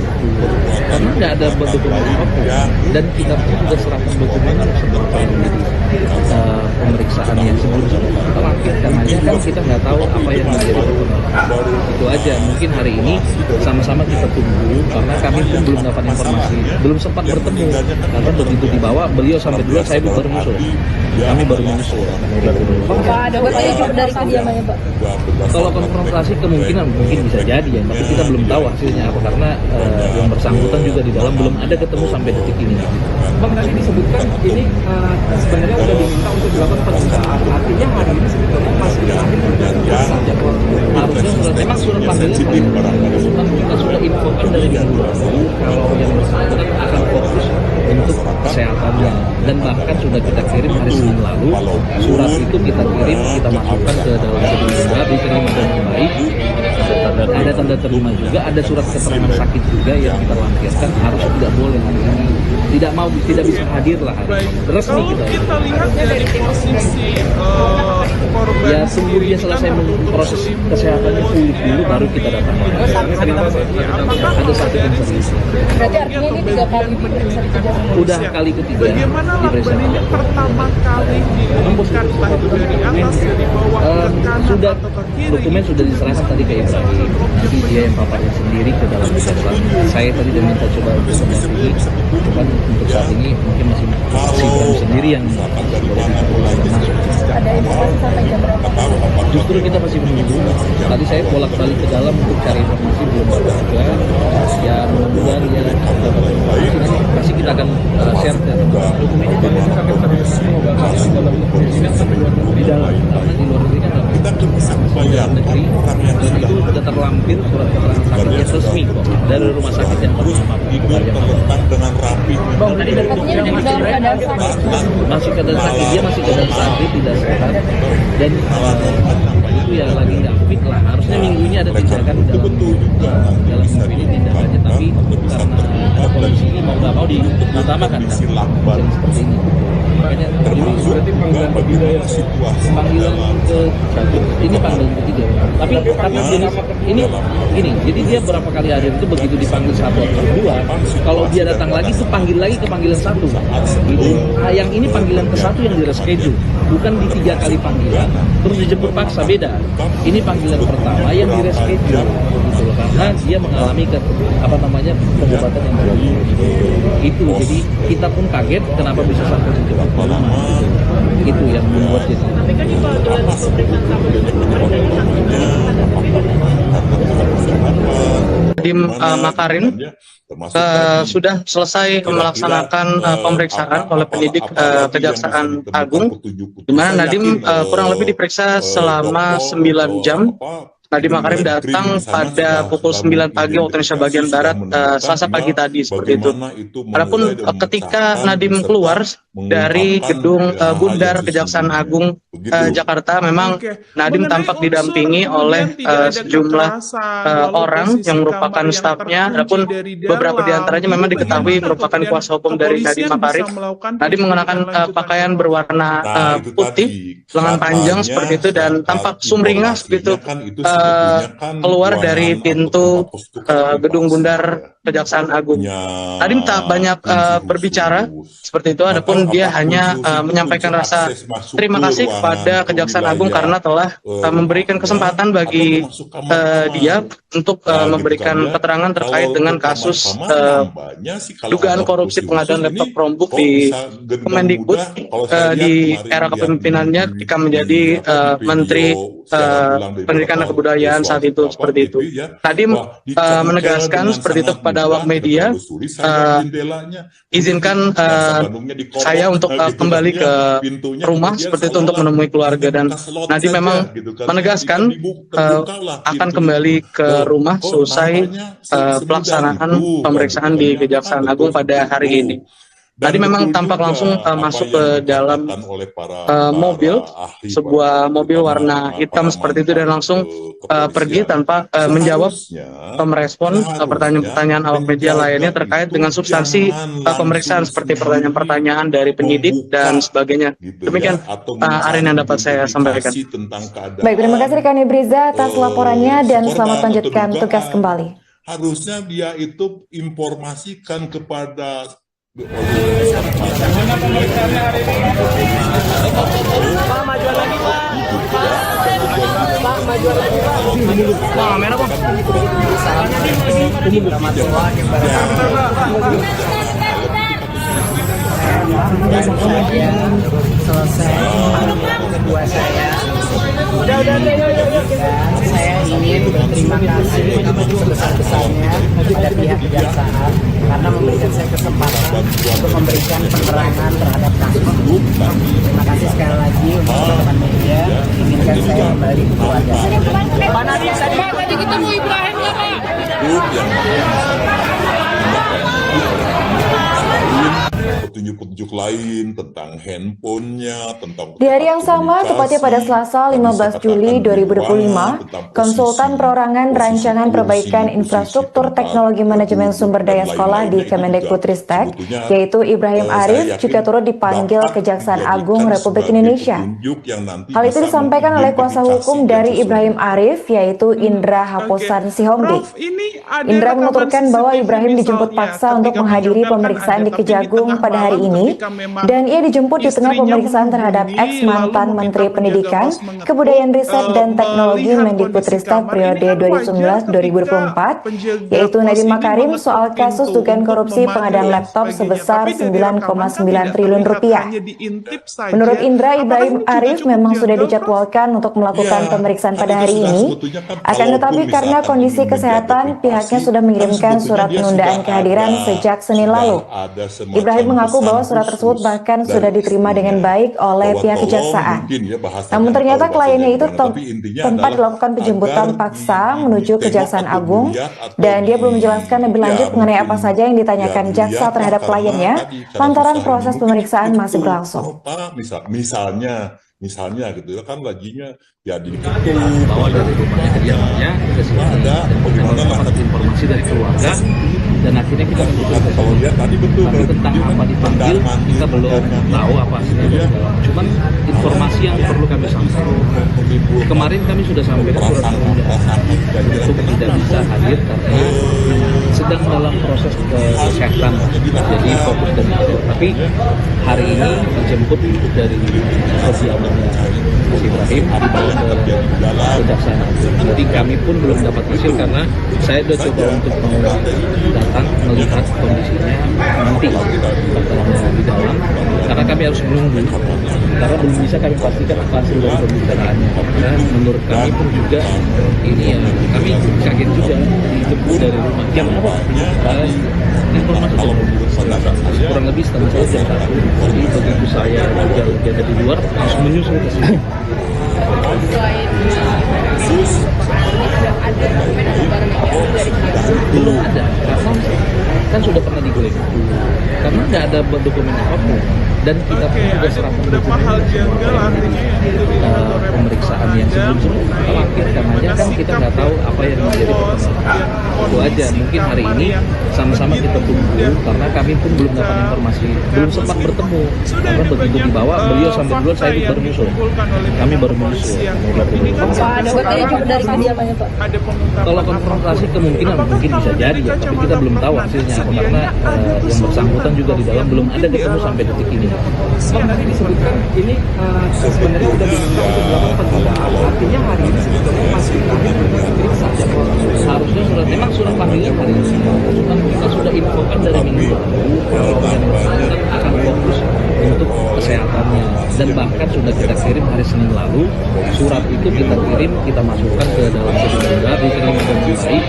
karena nggak ada dokumen apapun, dan kita pun sudah serahkan dokumen seperti pemeriksaan yang sebelumnya terakhir, karena kan kita nggak tahu apa yang menjadi perkembangan. Itu aja, mungkin hari ini sama-sama kita tunggu karena kami pun belum dapat informasi, belum sempat bertemu karena begitu dibawa beliau sampai duluan, saya baru menyusul, kami baru menyusul.
Pak, ada petunjuk dari kediamannya, Pak?
Kalau konfrontasi kemungkinan mungkin bisa jadi ya, tapi kita belum tahu hasilnya apa karena yang bersangkutan juga di dalam belum ada ketemu sampai detik ini.
Bang, tadi disebutkan ini sebenarnya sudah diminta untuk dilakukan penundaan. Artinya hari ini sebetulnya masih terakhir saja.
Harusnya memang surat panggilan kita sudah infokan dari minggu lalu kalau yang bersangkutan akan fokus untuk kesehatannya, dan bahkan sudah kita kirim hari Senin lalu. Surat itu kita kirim, kita masukkan ke dalam gedung juga, diterima dengan baik. Dan ada tanda terima juga, ada surat keterangan sakit juga yang kita lampirkan, harusnya tidak boleh hari ini, tidak bisa hadir lah hari
Baik,
ini. Resmi
kalau
kita.
kita lihat dari posisi korban
Ya tunggu dia selesai proses kesehatannya pulih dulu baru kita datang.
apakah
Ada satu yang serius.
Berarti artinya ini 3 kali diperiksa di kejaksaan.
Udah kali ketiga
bagaimana
diperiksa.
lakban ini pertama kali diberikan, entah itu dari atas, dari bawah, ke kanan
Sudah
atau ke kiri?
dokumen sudah diserahkan tadi ke Ibrahim. Jadi dia yang paparnya sendiri ke dalam kejaksaan. Saya tadi udah minta coba untuk mendampingi. Cuman untuk saat ini mungkin masih Ibrahim sendiri yang masuk.
Ada informasi sampai jam berapa?
Justru kita masih menunggu. Tadi saya bolak-balik ke dalam untuk cari informasi, belum ada juga. Ya mudah-mudahan ya nanti pasti kita akan share ke dokumen itu di dalam, karena di luar negeri kan
Kita kan bisa
dalam
membayangkan
negeri
orang yang
dan
sudah
itu sudah terlampir surat keterangan sakitnya resmi kok dari rumah sakit yang
terus tidur terletak dengan rapi.
Artinya dalam keadaan sakit.
masih keadaan sakit, dia masih keadaan sakit, tidak sehat, dan itu ya lagi nggak fit lah. Harusnya minggunya ada tindakan dalam minggu ini tindakannya, tapi karena kondisi ini mau nggak mau diutamakan kan
Lakban
seperti ini. Makanya
termasuk juga bagaimana situasi
panggilan
dalam
ke ini panggilan ketiga. Tapi jenis ini gini, jadi dia berapa kali hadir itu begitu dipanggil satu atau dua, kalau dia datang lagi itu panggil lagi ke panggilan satu. Gitu. Nah, yang ini panggilan ke satu yang di reschedule, bukan di 3 kali panggilan terus dijemput paksa, beda. Ini panggilan pertama yang di reschedule gitu loh, karena dia mengalami pengobatan yang baru. Itu jadi kita pun kaget kenapa bisa sampai sejauh itu. Itu yang membuat kita.
Tapi kan itu adalah pemeriksaan
Nadim Makarim sudah selesai melaksanakan pemeriksaan oleh penyidik Kejaksaan Agung, di mana Nadim kurang lebih diperiksa selama 9 jam. Nadim Makarim datang pada pukul 9 pagi waktu Indonesia bagian Barat, Selasa pagi tadi, seperti itu. Adapun ketika Nadim keluar dari gedung Bundar Kejaksaan Agung Jakarta, memang Nadim tampak didampingi oleh sejumlah orang yang merupakan stafnya. Adapun beberapa di antaranya memang diketahui merupakan kuasa hukum dari Nadim Makarim. Nadim mengenakan pakaian berwarna putih, lengan panjang seperti itu, dan tampak sumringah seperti itu keluar dari pintu gedung Bundar Kejaksaan Agung. Nadim tak banyak berbicara seperti itu, adapun dia hanya menyampaikan rasa terima kasih kepada Kejaksaan Agung karena telah memberikan kesempatan bagi dia untuk memberikan keterangan terkait dengan kasus dugaan korupsi pengadaan laptop Chromebook di Kemendikbud di era kepemimpinannya ketika menjadi Menteri Pendidikan dan Kebudayaan saat itu, seperti itu. Nadim menegaskan seperti itu kepada awak media, izinkan saya untuk kembali ke rumah seperti itu untuk menemui keluarga, dan Nadim memang menegaskan akan kembali ke rumah selesai pelaksanaan pemeriksaan di Kejaksaan Agung pada hari ini. Tadi memang tampak langsung masuk ke dalam mobil, sebuah mobil warna hitam seperti itu, dan langsung pergi tanpa menjawab merespon pertanyaan-pertanyaan awak media lainnya terkait dengan substansi pemeriksaan seperti pertanyaan-pertanyaan dari penyidik dan sebagainya. Demikian Arin yang dapat saya sampaikan.
Baik, terima kasih rekan Ibriza atas laporannya dan selamat lanjutkan tugas kembali.
Harusnya dia itu informasikan kepada
selesai panggilan kedua saya. Saya ingin berterima kasih sebesar-besarnya kepada pihak kejaksaan karena memberikan saya kesempatan untuk memberikan penerangan terhadap kasus ini. Terima kasih sekali lagi untuk teman-teman media. Inginkan saya kembali ke keluarga.
Pak Nadim, tadi ketemu Ibrahim nggak Pak?
petunjuk-petunjuk lain tentang handphonenya, tentang
Di hari yang sama, tepatnya pada Selasa 15 Juli 2025, konsultan perorangan rancangan perbaikan infrastruktur teknologi manajemen sumber daya sekolah di Kemendikbudristek, yaitu Ibrahim Arif, juga turut dipanggil Kejaksaan Agung Republik Indonesia. Hal itu disampaikan oleh kuasa hukum dari Ibrahim Arif, yaitu Indra Haposan Sihombi. Indra menuturkan bahwa Ibrahim dijemput paksa untuk menghadiri pemeriksaan di Kejagung pada hari ini, dan ia dijemput di tengah pemeriksaan terhadap ex-mantan Menteri Pendidikan, Kebudayaan Riset dan Teknologi Mendikbudristek periode 2019-2024, yaitu Nadiem Makarim soal kasus dugaan korupsi pengadaan laptop sebesar 9,9 triliun rupiah. Menurut Indra, Ibrahim Arif memang sudah dijadwalkan untuk melakukan pemeriksaan pada hari ini, akan tetapi karena kondisi kesehatan, pihaknya sudah mengirimkan surat penundaan kehadiran sejak Senin lalu. Ibrahim mengaku bahwa surat tersebut bahkan sudah diterima dengan baik oleh pihak kejaksaan. Namun ternyata kliennya itu tempat dilakukan penjemputan paksa menuju Kejaksaan Agung, dan dia belum menjelaskan lebih lanjut mengenai apa saja yang ditanyakan jaksa terhadap kliennya, lantaran proses pemeriksaan masih berlangsung.
Misalnya gitu ya kan laginya ya di
bahwa dari rumahnya kediamannya ke sini dan bagaimana dapat informasi dari keluarga, dan akhirnya kita memutuskan
kalau lihat tadi betul
tapi tentang apa dipanggil kita belum tahu apa hasilnya. Cuman informasi yang perlu kami sampaikan, kemarin kami sudah sampaikan surat penundaan untuk tidak bisa hadir karena sedang dalam proses kesehatan, jadi fokus dan itu. Tapi hari ini dijemput dari kediamannya Mas Ibrahim dibawa ke Kejaksaan Agung. Jadi kami pun belum dapat hasil karena saya sudah coba untuk datang melihat kondisinya nanti di dalam, karena kami harus menunggu, karena belum bisa kami pastikan apa hasil dari pembicaraannya. Karena menurut kami pun juga ini ya, kami kaget juga dijemput dari rumah jam apa? Informasi kurang lebih setengah jam 1. Jadi begitu saya juga ada di luar langsung menyusul ke sini. Belum ada, karena kan sudah pernah digoreng karena nggak ada dokumen apapun, dan kita pun sudah serahkan dokumen pemeriksaan yang sebelum-sebelumnya khawatirkan aja kan kita nggak tahu apa yang menjadi perkembangan. Itu aja, mungkin hari ini sama-sama kita tunggu karena kami pun belum dapat informasi, belum sempat bertemu karena begitu dibawa beliau sampai duluan, saya baru menyusul, kami baru menyusul. Kalau konfrontasi kemungkinan mungkin bisa jadi ya, tapi kita belum tahu hasilnya apa, karena yang bersangkutan juga di dalam belum ada ketemu sampai detik ini.
Tadi disebutkan ini sebenarnya sudah diminta untuk dilakukan penundaan, artinya hari ini sebetulnya masih diperiksa.
Harusnya memang surat panggilan hari ini, cuman kita sudah infokan dari minggu lalu kalau yang bersangkutan akan fokus untuk kesehatannya, dan bahkan sudah kita kirim hari Senin lalu surat itu kita kirim, kita masukkan ke dalam sumber diterima dengan baik,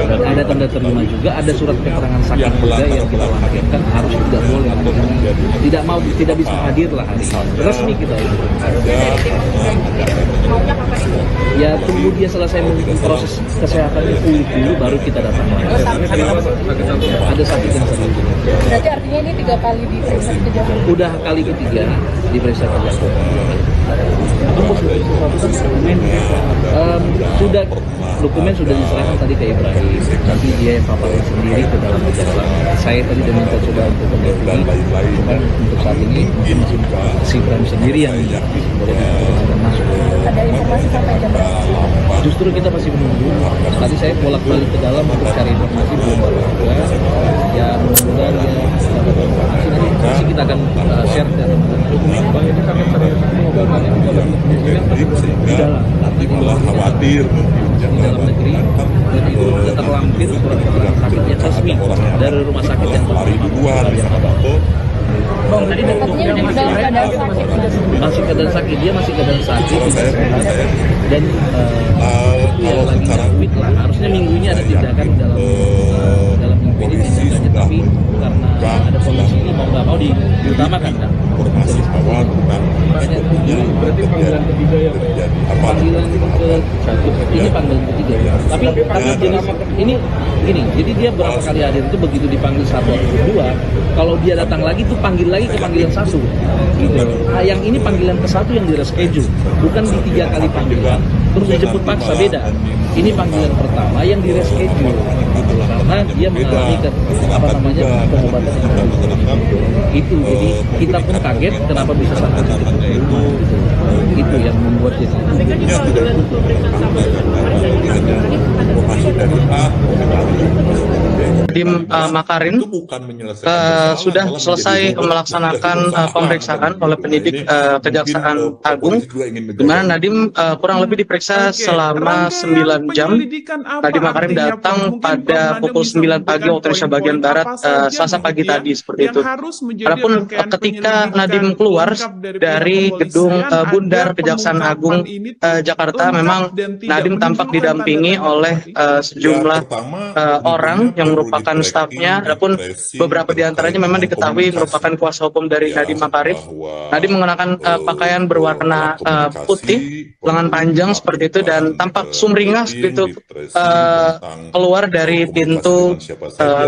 dan ada tanda terima juga, ada surat keterangan sakit juga yang kita lampirkan, harus tidak boleh, tidak bisa hadir lah hari ini, resmi kita itu. Ya tunggu dia selesai proses kesehatannya pulih dulu baru kita datang lagi. Ada sakit yang serius.
Berarti artinya ini 3 kali diperiksa di Kejagung?
Udah kali ketiga diperiksa Kejagung. Sudah dokumen sudah diserahkan tadi ke Ibrahim, nanti dia yang paparin sendiri ke dalam Kejagung. Saya tadi udah minta coba untuk menelpon, cuman untuk saat ini mungkin masih si Ibrahim sendiri yang boleh masuk.
Ada informasi sampai jam berapa?
Justru kita masih menunggu. Tadi saya bolak-balik ke dalam untuk cari informasi, belum dapat juga. Ya mudah-mudahan ya dapat informasi, nanti pasti kita akan share dan dokumen ini kami di dalam.
Nanti malah khawatir
di dalam negeri, dan itu sudah terlampir surat keterangan sakit yang resmi dari rumah sakit yang
hari duluan
Tadi dokternya dalam keadaan sakit.
Masih keadaan sakit, dia masih keadaan sakit dan ya lagi COVID lah. Harusnya minggu ini ada tindakan dalam minggu ini tindakannya, tapi karena ada kondisi ini mau nggak mau diutamakan kan.
Informasi awal tentang
berarti panggilan ketiga ya Pak?
Panggilan ke ini panggilan ketiga. Tapi jenis ini gini, jadi dia berapa kali hadir itu begitu dipanggil satu atau kedua, kalau dia datang lagi itu panggil lagi ke panggilan satu, gitu. Nah, yang ini panggilan ke satu yang di reschedule, bukan di 3 kali panggilan terus dijemput paksa, beda. Ini panggilan pertama yang di reschedule, gitu, karena dia mengalami pengobatan yang itu. Jadi kita pun kaget kenapa bisa sampai di titik itu, itu yang membuat kita.
Nadiem Makarim sudah selesai melaksanakan pemeriksaan oleh penyidik Kejaksaan Agung, di mana Nadiem kurang lebih diperiksa selama 9 jam. Nadiem Makarim datang pada pukul 9 pagi waktu Indonesia bagian Barat, Selasa pagi tadi, seperti itu. Adapun ketika Nadiem keluar dari gedung Bundar Kejaksaan Agung Jakarta, memang Nadiem tampak didampingi oleh sejumlah orang yang merupakan stafnya. Adapun beberapa di antaranya memang diketahui merupakan kuasa hukum dari Nadiem Makarim. Nadiem mengenakan pakaian berwarna putih, lengan panjang seperti itu, dan tampak sumringah begitu keluar dari pintu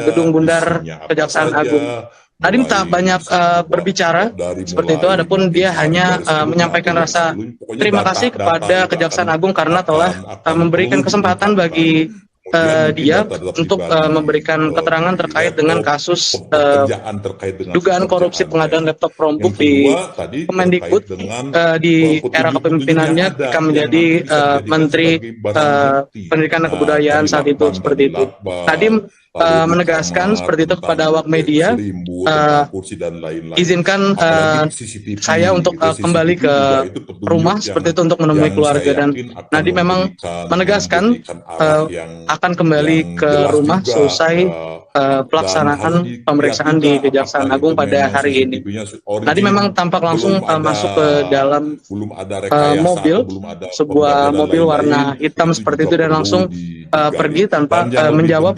gedung Bundar Kejaksaan Agung. Nadiem tak banyak berbicara seperti itu, adapun dia hanya menyampaikan rasa terima kasih kepada Kejaksaan Agung karena telah memberikan kesempatan bagi dia untuk memberikan keterangan terkait dengan kasus dugaan korupsi pengadaan laptop Chromebook di Kemendikbud di era kepemimpinannya ketika menjadi Menteri Pendidikan dan Kebudayaan saat itu, seperti itu. Nadiem menegaskan seperti itu kepada awak media, izinkan saya untuk kembali ke rumah seperti itu untuk menemui keluarga, dan Nadiem memang menegaskan akan kembali ke rumah selesai pelaksanaan pemeriksaan di Kejaksaan Agung pada hari ini. Nadiem memang tampak langsung masuk ke dalam mobil, sebuah mobil warna hitam seperti itu, dan langsung pergi tanpa menjawab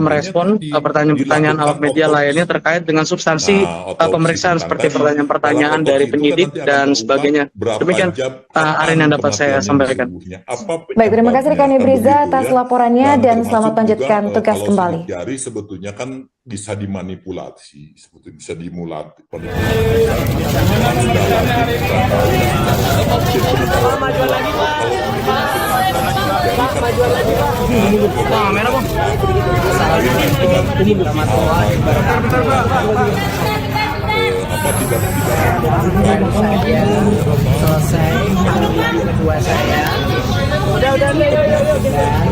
merespon pertanyaan-pertanyaan awak media lainnya terkait dengan substansi pemeriksaan seperti pertanyaan-pertanyaan dari penyidik dan sebagainya. Demikian Arin yang dapat saya sampaikan.
Baik, terima kasih rekan Ibriza atas laporannya dan selamat melanjutkan tugas kembali.
Jari sebetulnya kan bisa dimanipulasi, sebetulnya bisa dimulati.
Selesai panggilan kedua saya. Dan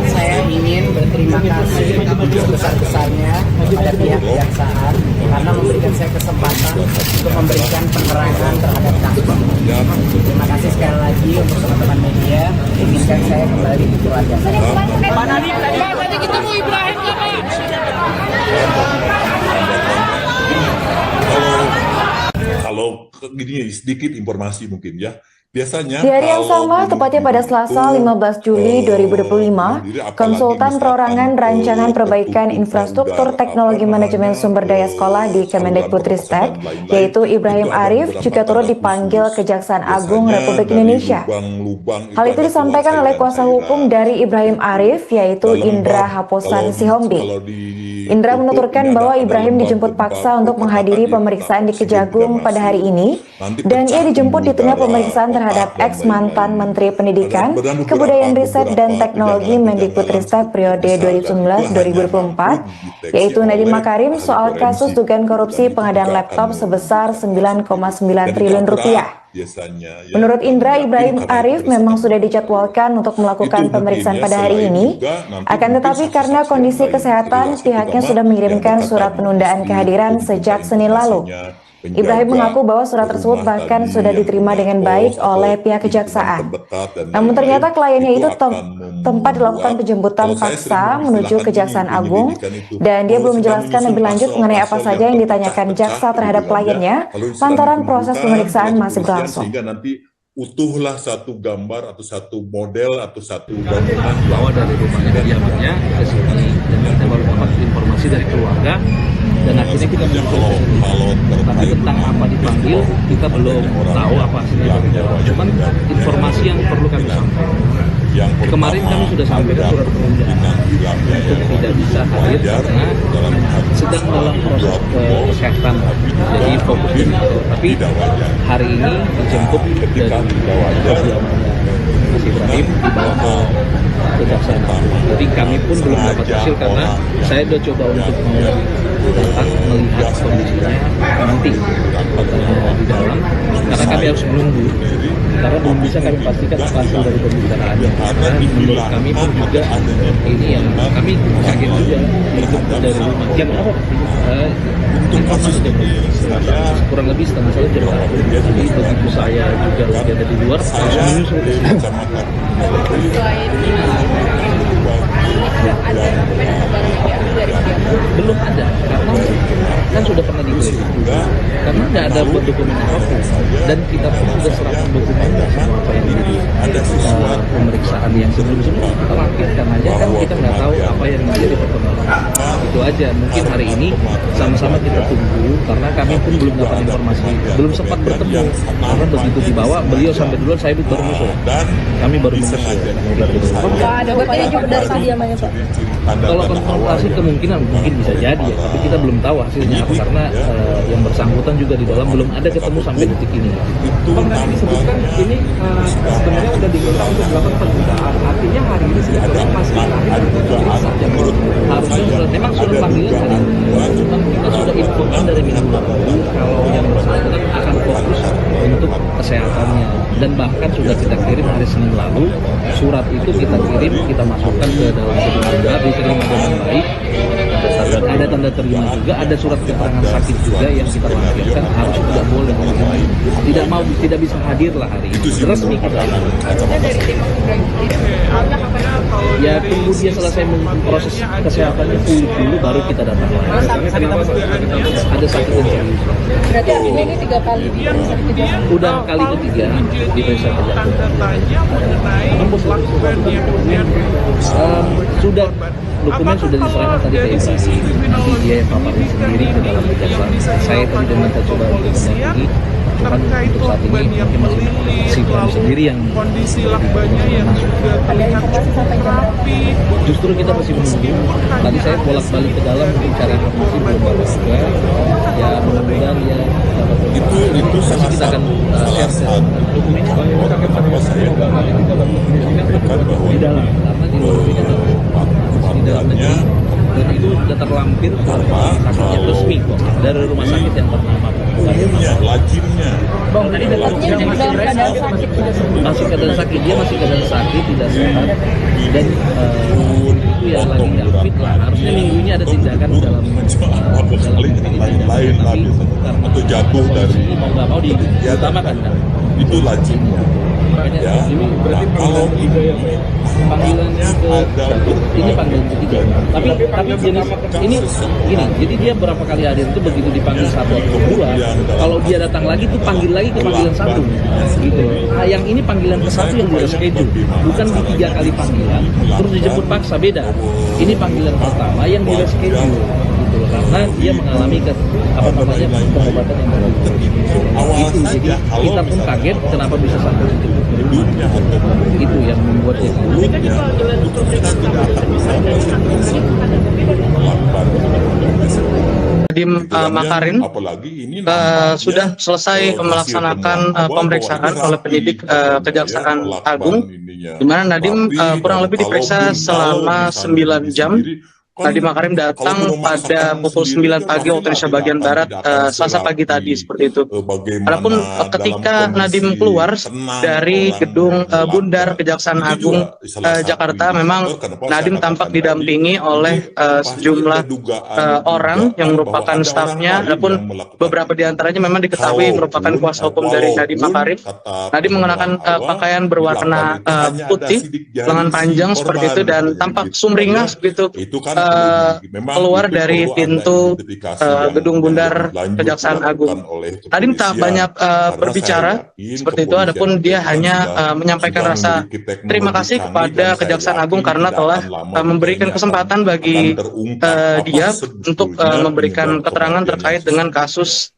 saya ingin berterima kasih sebesar-besarnya pada pihak kejaksaan karena memberikan saya kesempatan untuk memberikan penerangan terhadap kasus ini. Terima kasih sekali lagi untuk teman-teman media. Izinkan saya kembali ke keluarga saya.
Pak Nadiem, tadi ketemu Ibrahim nggak, Pak?
Kalau gini sedikit informasi mungkin ya. Biasanya
Di hari yang sama, tepatnya pada Selasa 15 Juli 2025, konsultan perorangan rancangan perbaikan infrastruktur teknologi manajemen sumber daya sekolah di Kemendikbudristek, yaitu Ibrahim Arif, juga turut dipanggil Kejaksaan Agung Republik Indonesia. Hal itu disampaikan oleh kuasa hukum dari Ibrahim Arif, yaitu Indra Haposan Sihombi. Indra menuturkan bahwa Ibrahim dijemput paksa untuk menghadiri pemeriksaan di Kejagung pada hari ini, dan ia dijemput di tengah pemeriksaan terhadap ex-mantan Menteri Pendidikan, Kebudayaan Riset dan Teknologi Mendikbudristek periode 2019-2024, yaitu Nadiem Makarim soal kasus dugaan korupsi pengadaan laptop sebesar 9,9 triliun rupiah. Menurut Indra, Ibrahim Arif memang sudah dijadwalkan untuk melakukan pemeriksaan pada hari ini, akan tetapi karena kondisi kesehatan, pihaknya sudah mengirimkan surat penundaan kehadiran sejak Senin lalu. Ibrahim mengaku bahwa surat tersebut bahkan sudah diterima dengan baik oleh pihak kejaksaan. Namun ternyata kliennya itu tempat dilakukan penjemputan paksa menuju Kejaksaan Agung, dan dia belum menjelaskan lebih lanjut mengenai apa saja yang ditanyakan jaksa terhadap kliennya, lantaran proses pemeriksaan masih berlangsung.
Utuhlah satu gambar atau satu model atau satu bangunan
Bawa dari rumahnya kediamannya ke sini, dan kita baru dapat informasi dari keluarga, dan akhirnya kita muncul tapi tentang apa dipanggil kita belum tahu apa hasilnya. Cuman informasi yang perlu kami sampaikan, kemarin kami sudah sampaikan surat penundaan untuk tidak bisa bisa hadir karena sedang dalam proses kesehatan, jadi fokus di situ. Tapi hari ini dijemput dari Mas Ibrahim dibawa ke kejaksaan. Jadi kami pun belum dapat hasil karena saya sudah coba untuk datang melihat kondisinya nanti di dalam, karena kami harus menunggu, karena belum bisa kami pastikan apa hasil dari pembicaraannya. Karena menurut kami pun juga ini yang kami kaget juga dari rumah jam apa? Informasi jam kurang lebih setengah satu jam. Jadi begitu saya juga lagi ada di luar harus menyusul ke sini.
Ada dokumen barang yang diambil dari siapa?
Belum ada, karena kan sudah pernah digeledah juga, karena nggak ada buat dokumen apapun, dan kita pun sudah serahkan dokumen semua apa yang menjadi pemeriksaan yang sebelum-sebelum kita lakukan aja, kan kita nggak tahu apa yang menjadi perkembangan. Itu aja, mungkin hari ini sama-sama kita tunggu, karena kami pun belum dapat informasi, belum sempat bertemu, karena begitu dibawa beliau sampai duluan, saya baru menyusul, kami baru menyusul.
Pak, ada buktinya juga dari kediamannya Pak?
Kalau konfrontasi kemungkinan mungkin bisa jadi ya, tapi kita belum tahu hasilnya apa, karena yang bersangkutan juga di dalam belum ada ketemu sampai detik ini.
Bang, tadi disebutkan ini sebenarnya udah diminta untuk melakukan penundaan. Artinya hari ini sebetulnya masih
Harusnya memang sudah panggilan hari ini, cuman kita sudah infokan dari minggu lalu kalau yang bersangkutan akan fokus untuk kesehatannya, dan bahkan sudah kita kirim hari Senin lalu surat itu kita kirim, kita masukkan ke dalam gedung bundar, diterima dengan baik, ada tanda terima juga, ada surat keterangan sakit juga yang kita lampirkan, harus tidak boleh, tidak bisa hadir lah hari ini, resmi kita.
Harusnya dari tim Mas Ibrahim sendiri, maunya kapan?
Ya tunggu dia selesai proses kesehatannya dulu baru kita datang lagi. Ada sakit yang serius.
Berarti artinya ini 3 kali diperiksa di kejadian.
Udah kali ketiga diperiksa kejadian.
Tanya mengenai lakban yang kemudian
Sudah dokumen sudah diserahkan tadi ke Ibrahim, nanti dia yang paparin sendiri ke dalam kejaksaan. Saya tadi udah minta coba untuk mendampingi, cuman untuk saat ini mungkin masih Ibrahim sendiri yang
kondisi lakbannya yang juga terlihat cukup rapi.
justru kita masih menunggu. Tadi saya bolak-balik ke dalam untuk cari informasi, belum dapat juga. Ya mudah-mudahan ya
itu salah
kita akan
satu
share dokumen
kenapa saya menyampaikan bahwa
di dalam, karena di luar ini ada di dalam negeri, dan itu sudah terlampir sakitnya resmi kok dari rumah sakit yang ternama.
umumnya, lazimnya
Artinya yang dalam keadaan sakit juga.
Masih keadaan sakit, dia masih keadaan sakit, tidak sehat, dan itu yang lagi nggak fit lah. Harusnya minggu ini ada tindakan dalam
lain-lain lah biasanya, atau jatuh dari
mau nggak mau diutamakan kan.
itu lazimnya.
Makanya
Ya,
ini
nah, kalau
panggilannya ke ini panggilan ketiga. Tapi jenis ini gini, jadi dia berapa kali hadir itu begitu dipanggil satu atau kedua, kalau dia datang lagi tuh panggil lagi ke panggilan satu, gitu. Nah, yang ini panggilan ke satu yang sudah schedule, bukan di 3 kali panggilan terus dijemput paksa, beda. Ini panggilan pertama yang dia schedule, gitu, karena dia mengalami pengobatan yang baru. Itu jadi kita pun kaget kenapa bisa sampai dijemput ke rumah. Itu yang membuat dia
Nadiem Makarim sudah selesai melaksanakan pemeriksaan oleh penyidik Kejaksaan Agung, di mana Nadiem kurang lebih diperiksa selama 9 jam. Nadiem Makarim datang pada pukul 9 pagi waktu Indonesia bagian Barat, Selasa pagi tadi, seperti itu. Adapun ketika Nadiem keluar dari gedung Bundar Kejaksaan Agung Jakarta, memang Nadiem tampak didampingi oleh sejumlah orang yang merupakan stafnya. Adapun beberapa di antaranya memang diketahui merupakan kuasa hukum dari Nadiem Makarim. Nadiem mengenakan pakaian berwarna putih, lengan panjang seperti itu, dan tampak sumringah begitu keluar dari pintu gedung Bundar Kejaksaan Agung. Nadiem tak banyak berbicara seperti itu, adapun dia hanya menyampaikan rasa terima kasih kepada Kejaksaan Agung karena telah memberikan kesempatan bagi dia untuk memberikan keterangan terkait dengan kasus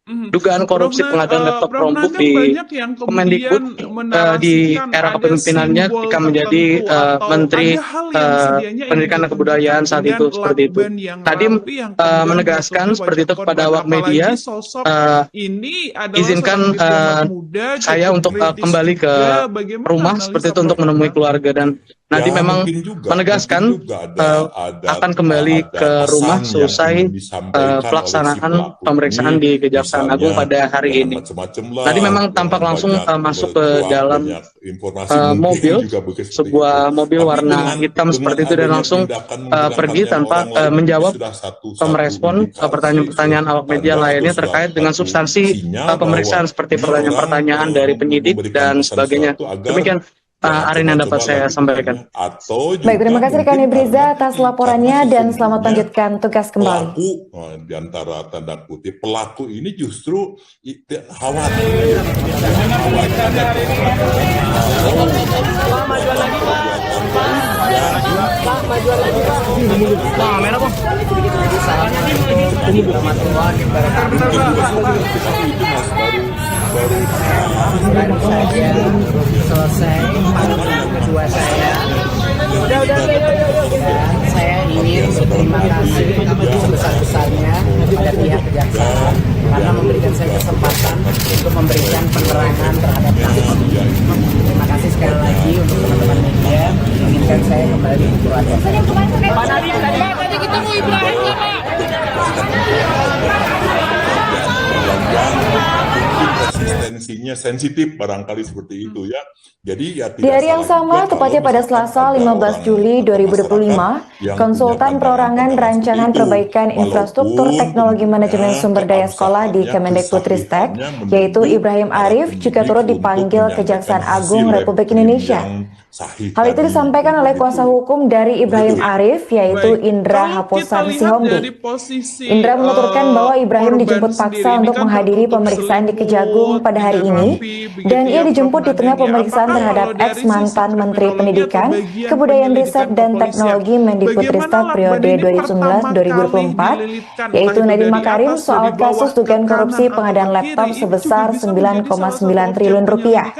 dugaan korupsi pengadaan laptop Chromebook di Kemendikbud di era kepemimpinannya ketika menjadi Menteri Pendidikan dan Kebudayaan saat itu seperti itu. Nadiem menegaskan seperti itu kepada awak media, izinkan saya untuk kembali ke rumah seperti itu untuk menemui keluarga, dan Nadiem memang menegaskan akan kembali ke rumah selesai pelaksanaan pemeriksaan di Kejaksaan Agung pada hari ini. Tadi memang tampak langsung masuk ke dalam mobil, sebuah mobil warna hitam seperti itu, dan langsung pergi tanpa menjawab merespon pertanyaan-pertanyaan awak media lainnya terkait dengan substansi pemeriksaan seperti pertanyaan-pertanyaan dari penyidik dan sebagainya. Demikian Arin yang dapat saya sampaikan.
Baik, terima kasih rekan Ibriza atas laporannya dan selamat lanjutkan tugas kembali.
Pelaku, di antara tanda kutip, pelaku ini justru khawatir.
Baru saja selesai panggilan kedua saya. Dan saya ingin berterima kasih sebesar-besarnya pada pihak kejaksaan karena memberikan saya kesempatan untuk memberikan penerangan terhadap kasus. Terima kasih sekali lagi untuk teman-teman media. Inginkan saya kembali ke keluarga saya.
Pak Nadiem, tadi kita mau Ibrahim ya, Pak?
Konsistensinya sensitif barangkali seperti itu ya. Jadi ya
di hari yang sama, tepatnya pada Selasa 15 Juli 2025, konsultan perorangan rancangan perbaikan infrastruktur teknologi manajemen sumber daya sekolah di Kemendikbudristek, yaitu Ibrahim Arif, juga turut dipanggil Kejaksaan Agung Republik Indonesia. Hal itu disampaikan oleh kuasa hukum dari Ibrahim Arif, yaitu Indra Haposan Sihombi. Indra menuturkan bahwa Ibrahim dijemput paksa untuk menghadiri pemeriksaan di Kejagung pada hari ini, dan ia dijemput di tengah pemeriksaan terhadap ex-mantan Menteri Pendidikan, Kebudayaan Riset dan Teknologi Mendikbudristek periode 2019-2024, yaitu Nadiem Makarim soal kasus dugaan korupsi pengadaan laptop sebesar 9,9 triliun rupiah.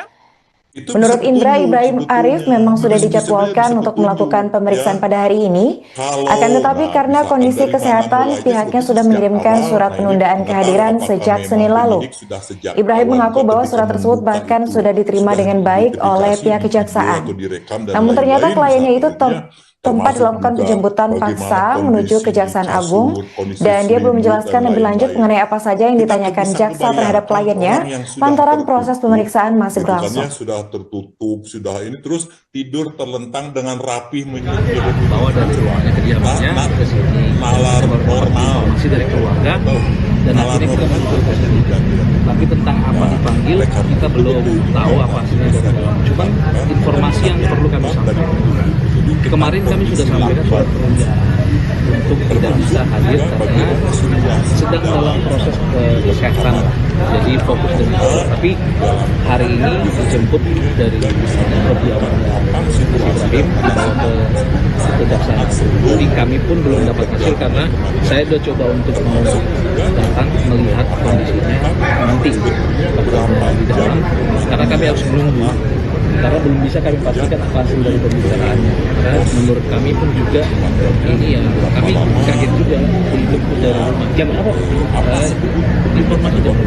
Menurut Indra, Ibrahim Arif memang sudah dijadwalkan untuk melakukan pemeriksaan pada hari ini. Akan tetapi karena kondisi kesehatan, pihaknya sudah mengirimkan surat penundaan kehadiran sejak Senin lalu. Ibrahim mengaku bahwa surat tersebut bahkan sudah diterima dengan baik oleh pihak kejaksaan. Namun ternyata kliennya itu tempat dilakukan penjemputan paksa menuju Kejaksaan Agung, dan dia belum menjelaskan lebih lanjut mengenai apa saja yang ditanyakan jaksa terhadap kliennya lantaran proses pemeriksaan masih berlangsung.
Sudah tertutup, sudah ini terus tidur terlentang dengan rapih
bawa dari ruangnya kediamannya ke sini,
nalar normal
masih dari keluarga, dan akhirnya kita menuju ke sini. Tapi tentang apa dipanggil kita belum tahu apa hasilnya dari dalam. Cuman informasi yang perlu kami sampaikan. Kemarin kami sudah sampaikan soal penundaan untuk tidak bisa hadir karena sedang dalam proses kesehatan, jadi fokus dari itu. Tapi hari ini dijemput dari kediamannya Ibrahim dibawa ke Kejaksaan. Jadi kami pun belum dapat hasil karena saya sudah coba untuk mau datang melihat kondisinya nanti di dalam, karena kami harus menunggu. Karena belum bisa kami pastikan apa hasil dari pembicaraannya. Karena menurut kami pun juga ini ya, kami kaget juga dijemput dari rumah. Jam apa? Informasi jam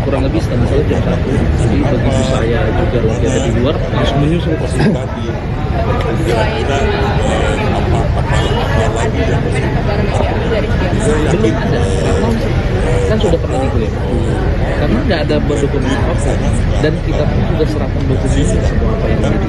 kurang lebih setengah satu jam 1. Jadi begitu saya juga lagi ada di luar, langsung menyusul ke sini. Belum ada, kan sudah pernah diklaim. Karena nggak ada dokumen apa, dan kita pun sudah serahkan dokumen semua apa yang menjadi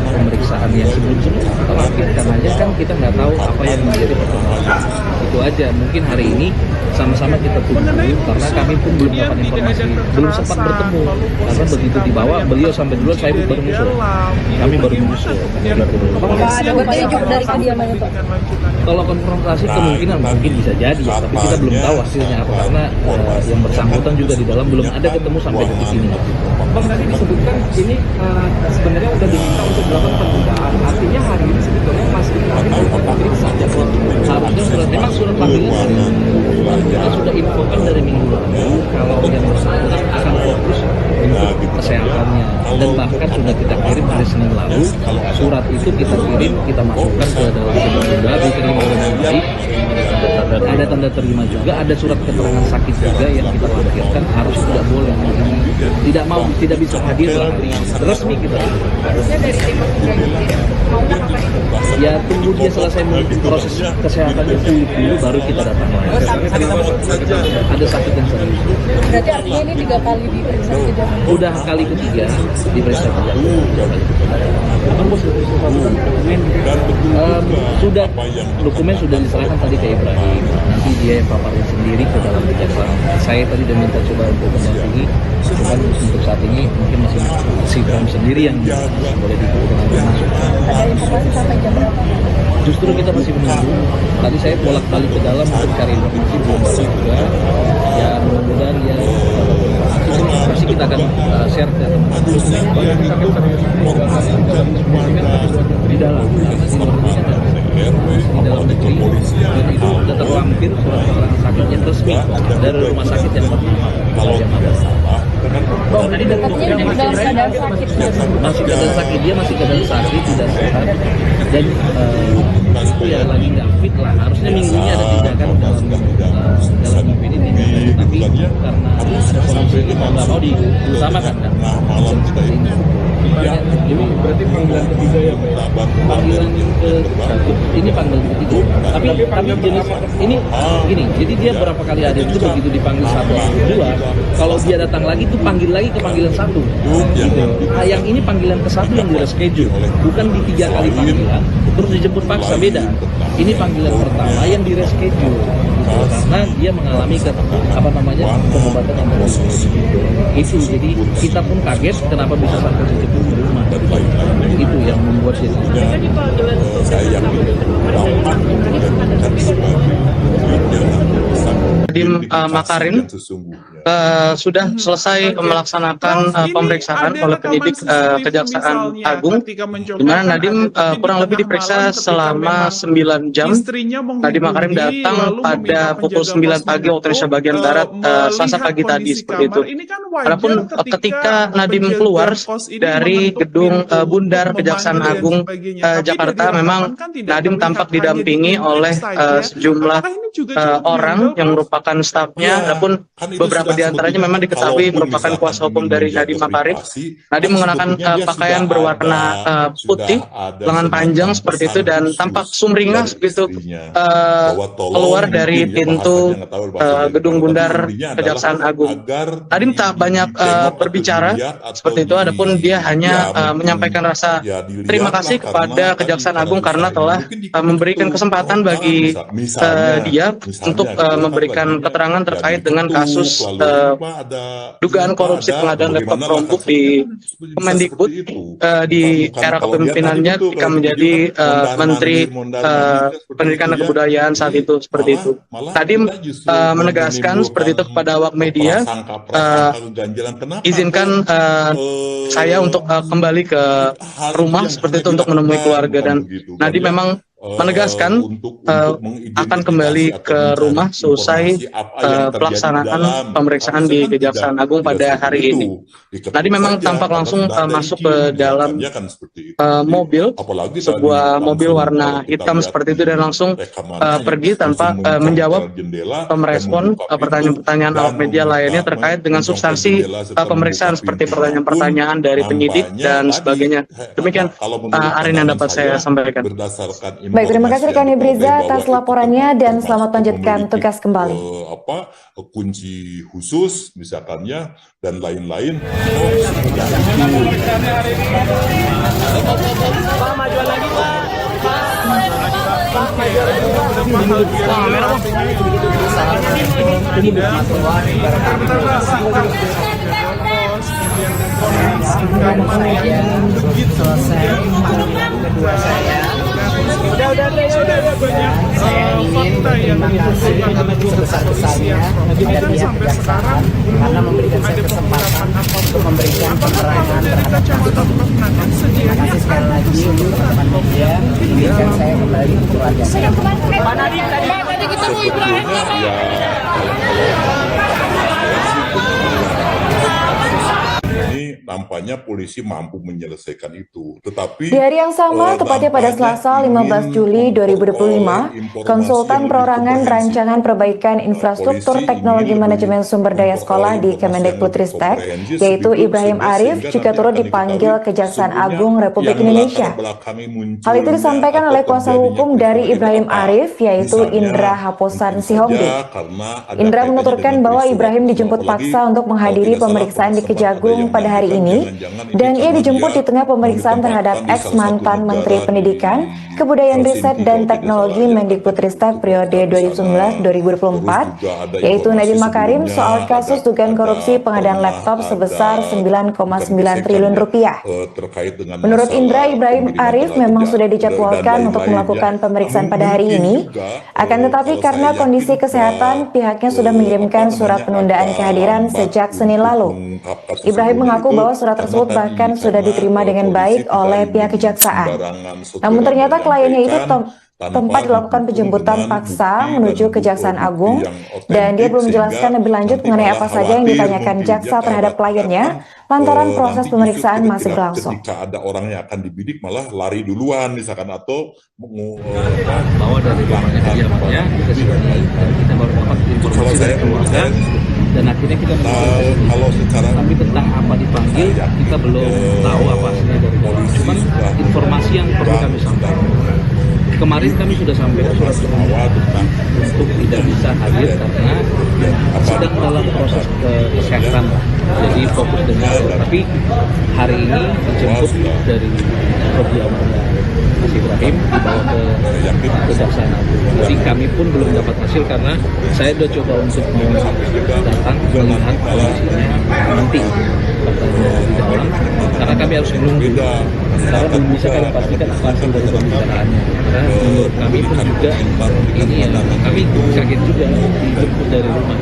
pemeriksaan yang sebelum-sebelumnya. Kalau kita aja kan kita nggak tahu apa yang menjadi perkembangan. Itu aja, mungkin hari ini sama-sama kita tunggu karena kami pun belum dapat informasi, belum sempat bertemu karena begitu dibawa beliau sampai duluan, saya baru menyusul. Kami baru menyusul.
Ada petunjuk dari kediamannya, Pak?
Kalau konfrontasi kemungkinan mungkin bisa jadi, ya, tapi kita belum tahu hasilnya apa karena yang bersangkutan juga di dalam belum ada ketemu sampai detik ini.
Bang, tadi disebutkan ini sebenarnya udah diminta untuk melakukan penundaan. Artinya hari ini sebetulnya masih diperiksa.
Harusnya memang surat panggilan kita sudah infokan dari minggu lalu. dalam sidang tunda diterima dengan baik. Ada tanda terima juga, ada surat keterangan sakit juga yang kita lampirkan, harus tidak boleh, tidak bisa hadir lah hari ini. Resmi kita.
Harusnya dari tim maunya kapan itu?
Ya tunggu dia selesai proses kesehatannya dulu baru kita datang lagi. Ada sakit yang serius.
Berarti artinya ini 3 kali diperiksa kejadian.
Udah kali ketiga diperiksa kejadian. Sudah dokumen sudah diserahkan tadi ke Ibrahim. Nanti dia yang paparin sendiri ke dalam kejaksaan. Saya tadi udah minta coba untuk mendampingi. Cuman untuk saat ini mungkin masih si Ibrahim sendiri yang boleh digunakan masuk.
Ada informasi sampai jam berapa?
Justru kita masih menunggu. Tadi saya bolak-balik ke dalam untuk cari informasi, belum dapat juga. Ya mudah-mudahan ya pasti kita akan share ke teman-teman di dalam negeri, dan itu sudah terlampir surat keterangan sakitnya resmi dari rumah sakit yang pertama yang ada.
Tadi dekatnya dalam keadaan sakit.
Masih keadaan sakit, dia masih keadaan sakit, tidak sehat, dan itu ya lagi nggak fit lah. Harusnya minggunya ada tindakan dalam minggu ini, tapi karena ada kondisi kita nggak mau diutamakan kan. Jadi
berarti panggilan ketiga ya Pak?
panggilan ini panggilan ketiga. Tapi jenis ini gini, jadi dia berapa kali hadir itu begitu dipanggil 1 atau 2, kalau dia datang lagi tuh panggil lagi ke panggilan 1 gitu. Yang ini panggilan ke-1 yang di reschedule, bukan di 3 kali panggilan terus dijemput paksa, beda. Ini panggilan pertama yang di reschedule gitu, karena dia mengalami pengobatan yang berbeda itu. Jadi kita pun kaget kenapa bisa sampai dijemput ke rumah. Itu yang membuat dia
Nadiem Makarim sudah selesai melaksanakan pemeriksaan oleh penyidik Kejaksaan Agung, di mana Nadiem kurang lebih diperiksa selama 9 jam. Nadiem Makarim datang pada pukul 9 pagi waktu Indonesia bagian Barat, Selasa pagi tadi, seperti itu. Adapun ketika Nadiem keluar dari gedung Bundar Kejaksaan Agung Jakarta, memang Nadiem tampak didampingi oleh sejumlah orang yang merupakan stafnya. Adapun beberapa di antaranya memang diketahui merupakan kuasa hukum dari Nadiem Makarim. Nadiem mengenakan pakaian berwarna putih, lengan panjang seperti itu, dan tampak sumringah begitu keluar dari pintu gedung Bundar Kejaksaan Agung. Nadiem tak banyak berbicara seperti itu, adapun dia hanya menyampaikan rasa terima kasih kepada Kejaksaan Agung karena telah memberikan kesempatan bagi dia untuk memberikan keterangan terkait dengan kasus dugaan korupsi pengadaan laptop Chromebook di Kemendikbud di era kepemimpinannya ketika menjadi Menteri Pendidikan dan Kebudayaan saat itu, seperti itu. Nadiem menegaskan seperti itu kepada awak media, izinkan saya untuk kembali ke rumah seperti itu untuk menemui keluarga, dan Nadiem memang menegaskan akan kembali ke rumah seusai pelaksanaan pemeriksaan di Kejaksaan Agung pada hari ini. Tadi memang tampak langsung masuk ke dalam mobil, sebuah mobil warna hitam seperti itu, dan langsung pergi tanpa menjawab merespon pertanyaan-pertanyaan awak media lainnya terkait dengan substansi pemeriksaan seperti pertanyaan-pertanyaan dari penyidik dan sebagainya. Demikian Arin yang dapat saya sampaikan.
Baik, terima kasih rekan Ibriza atas laporannya dan selamat lanjutkan tugas kembali.
Kunci khusus misalkannya dan lain-lain.
Sudah banyak fakta yang sebesar-besarnya dari sampai sekarang
karena memberikan saya kesempatan untuk memberikan penerangan terhadap kasus. Terima kasih sekali lagi teman-teman media, izinkan saya kembali ke keluarga saya.
Pak Nadiem, tadi ketemu Ibrahim.
Ini nampaknya polisi mampu menyelesaikan itu. Tetapi
Di hari yang sama, tepatnya pada Selasa 15 Juli 2025, konsultan perorangan rancangan perbaikan infrastruktur teknologi manajemen sumber daya sekolah di Kemendikbudristek, yaitu Ibrahim Arif, juga turut dipanggil Kejaksaan Agung Republik Indonesia. Hal itu disampaikan oleh kuasa hukum dari Ibrahim Arif, yaitu Indra Haposan Sihombi. Indra menuturkan bahwa Ibrahim dijemput paksa untuk menghadiri pemeriksaan di Kejagung pada hari ini, dan ia dijemput di tengah pemeriksaan terhadap ex-mantan Menteri Pendidikan, Kebudayaan Riset dan Teknologi Mendikbudristek periode 2019-2024, yaitu Nadiem Makarim soal kasus dugaan korupsi pengadaan laptop sebesar 9,9 triliun rupiah. Menurut Indra, Ibrahim Arif memang sudah dijadwalkan untuk melakukan pemeriksaan pada hari ini, akan tetapi karena kondisi kesehatan, pihaknya sudah mengirimkan surat penundaan kehadiran sejak Senin lalu. Ibrahim mengaku bahwa surat tersebut bahkan sudah diterima dengan baik oleh pihak kejaksaan. Namun ternyata kliennya itu tempat dilakukan penjemputan paksa menuju Kejaksaan Agung, dan dia belum menjelaskan lebih lanjut mengenai apa saja yang ditanyakan jaksa terhadap kliennya, lantaran proses pemeriksaan masih berlangsung.
Ketika ada orang yang akan dibidik malah lari duluan misalkan, atau
bahwa dari rumahnya kediamannya ke sini, kita baru dapat informasi dari keluarga, dan akhirnya kita
kalau secara
tapi tentang apa dipanggil kita belum tahu apa hasilnya dari polisi. Cuman informasi yang perlu kami sampaikan, kemarin kami sudah sampaikan surat permintaan untuk tidak bisa hadir karena sedang dalam proses kesehatan, jadi fokus dengan, tapi hari ini dijemput dari kediamannya Mas Ibrahim dibawa ke Kejaksaan Agung. Jadi kami pun belum dapat hasil karena saya sudah coba untuk datang melihat kondisinya nanti katanya di dalam, karena kami harus menunggu karena belum bisa kami pastikan apa hasil dari pembicaraannya. Karena menurut kami pun juga ini ya, kami kaget juga dijemput dari rumah.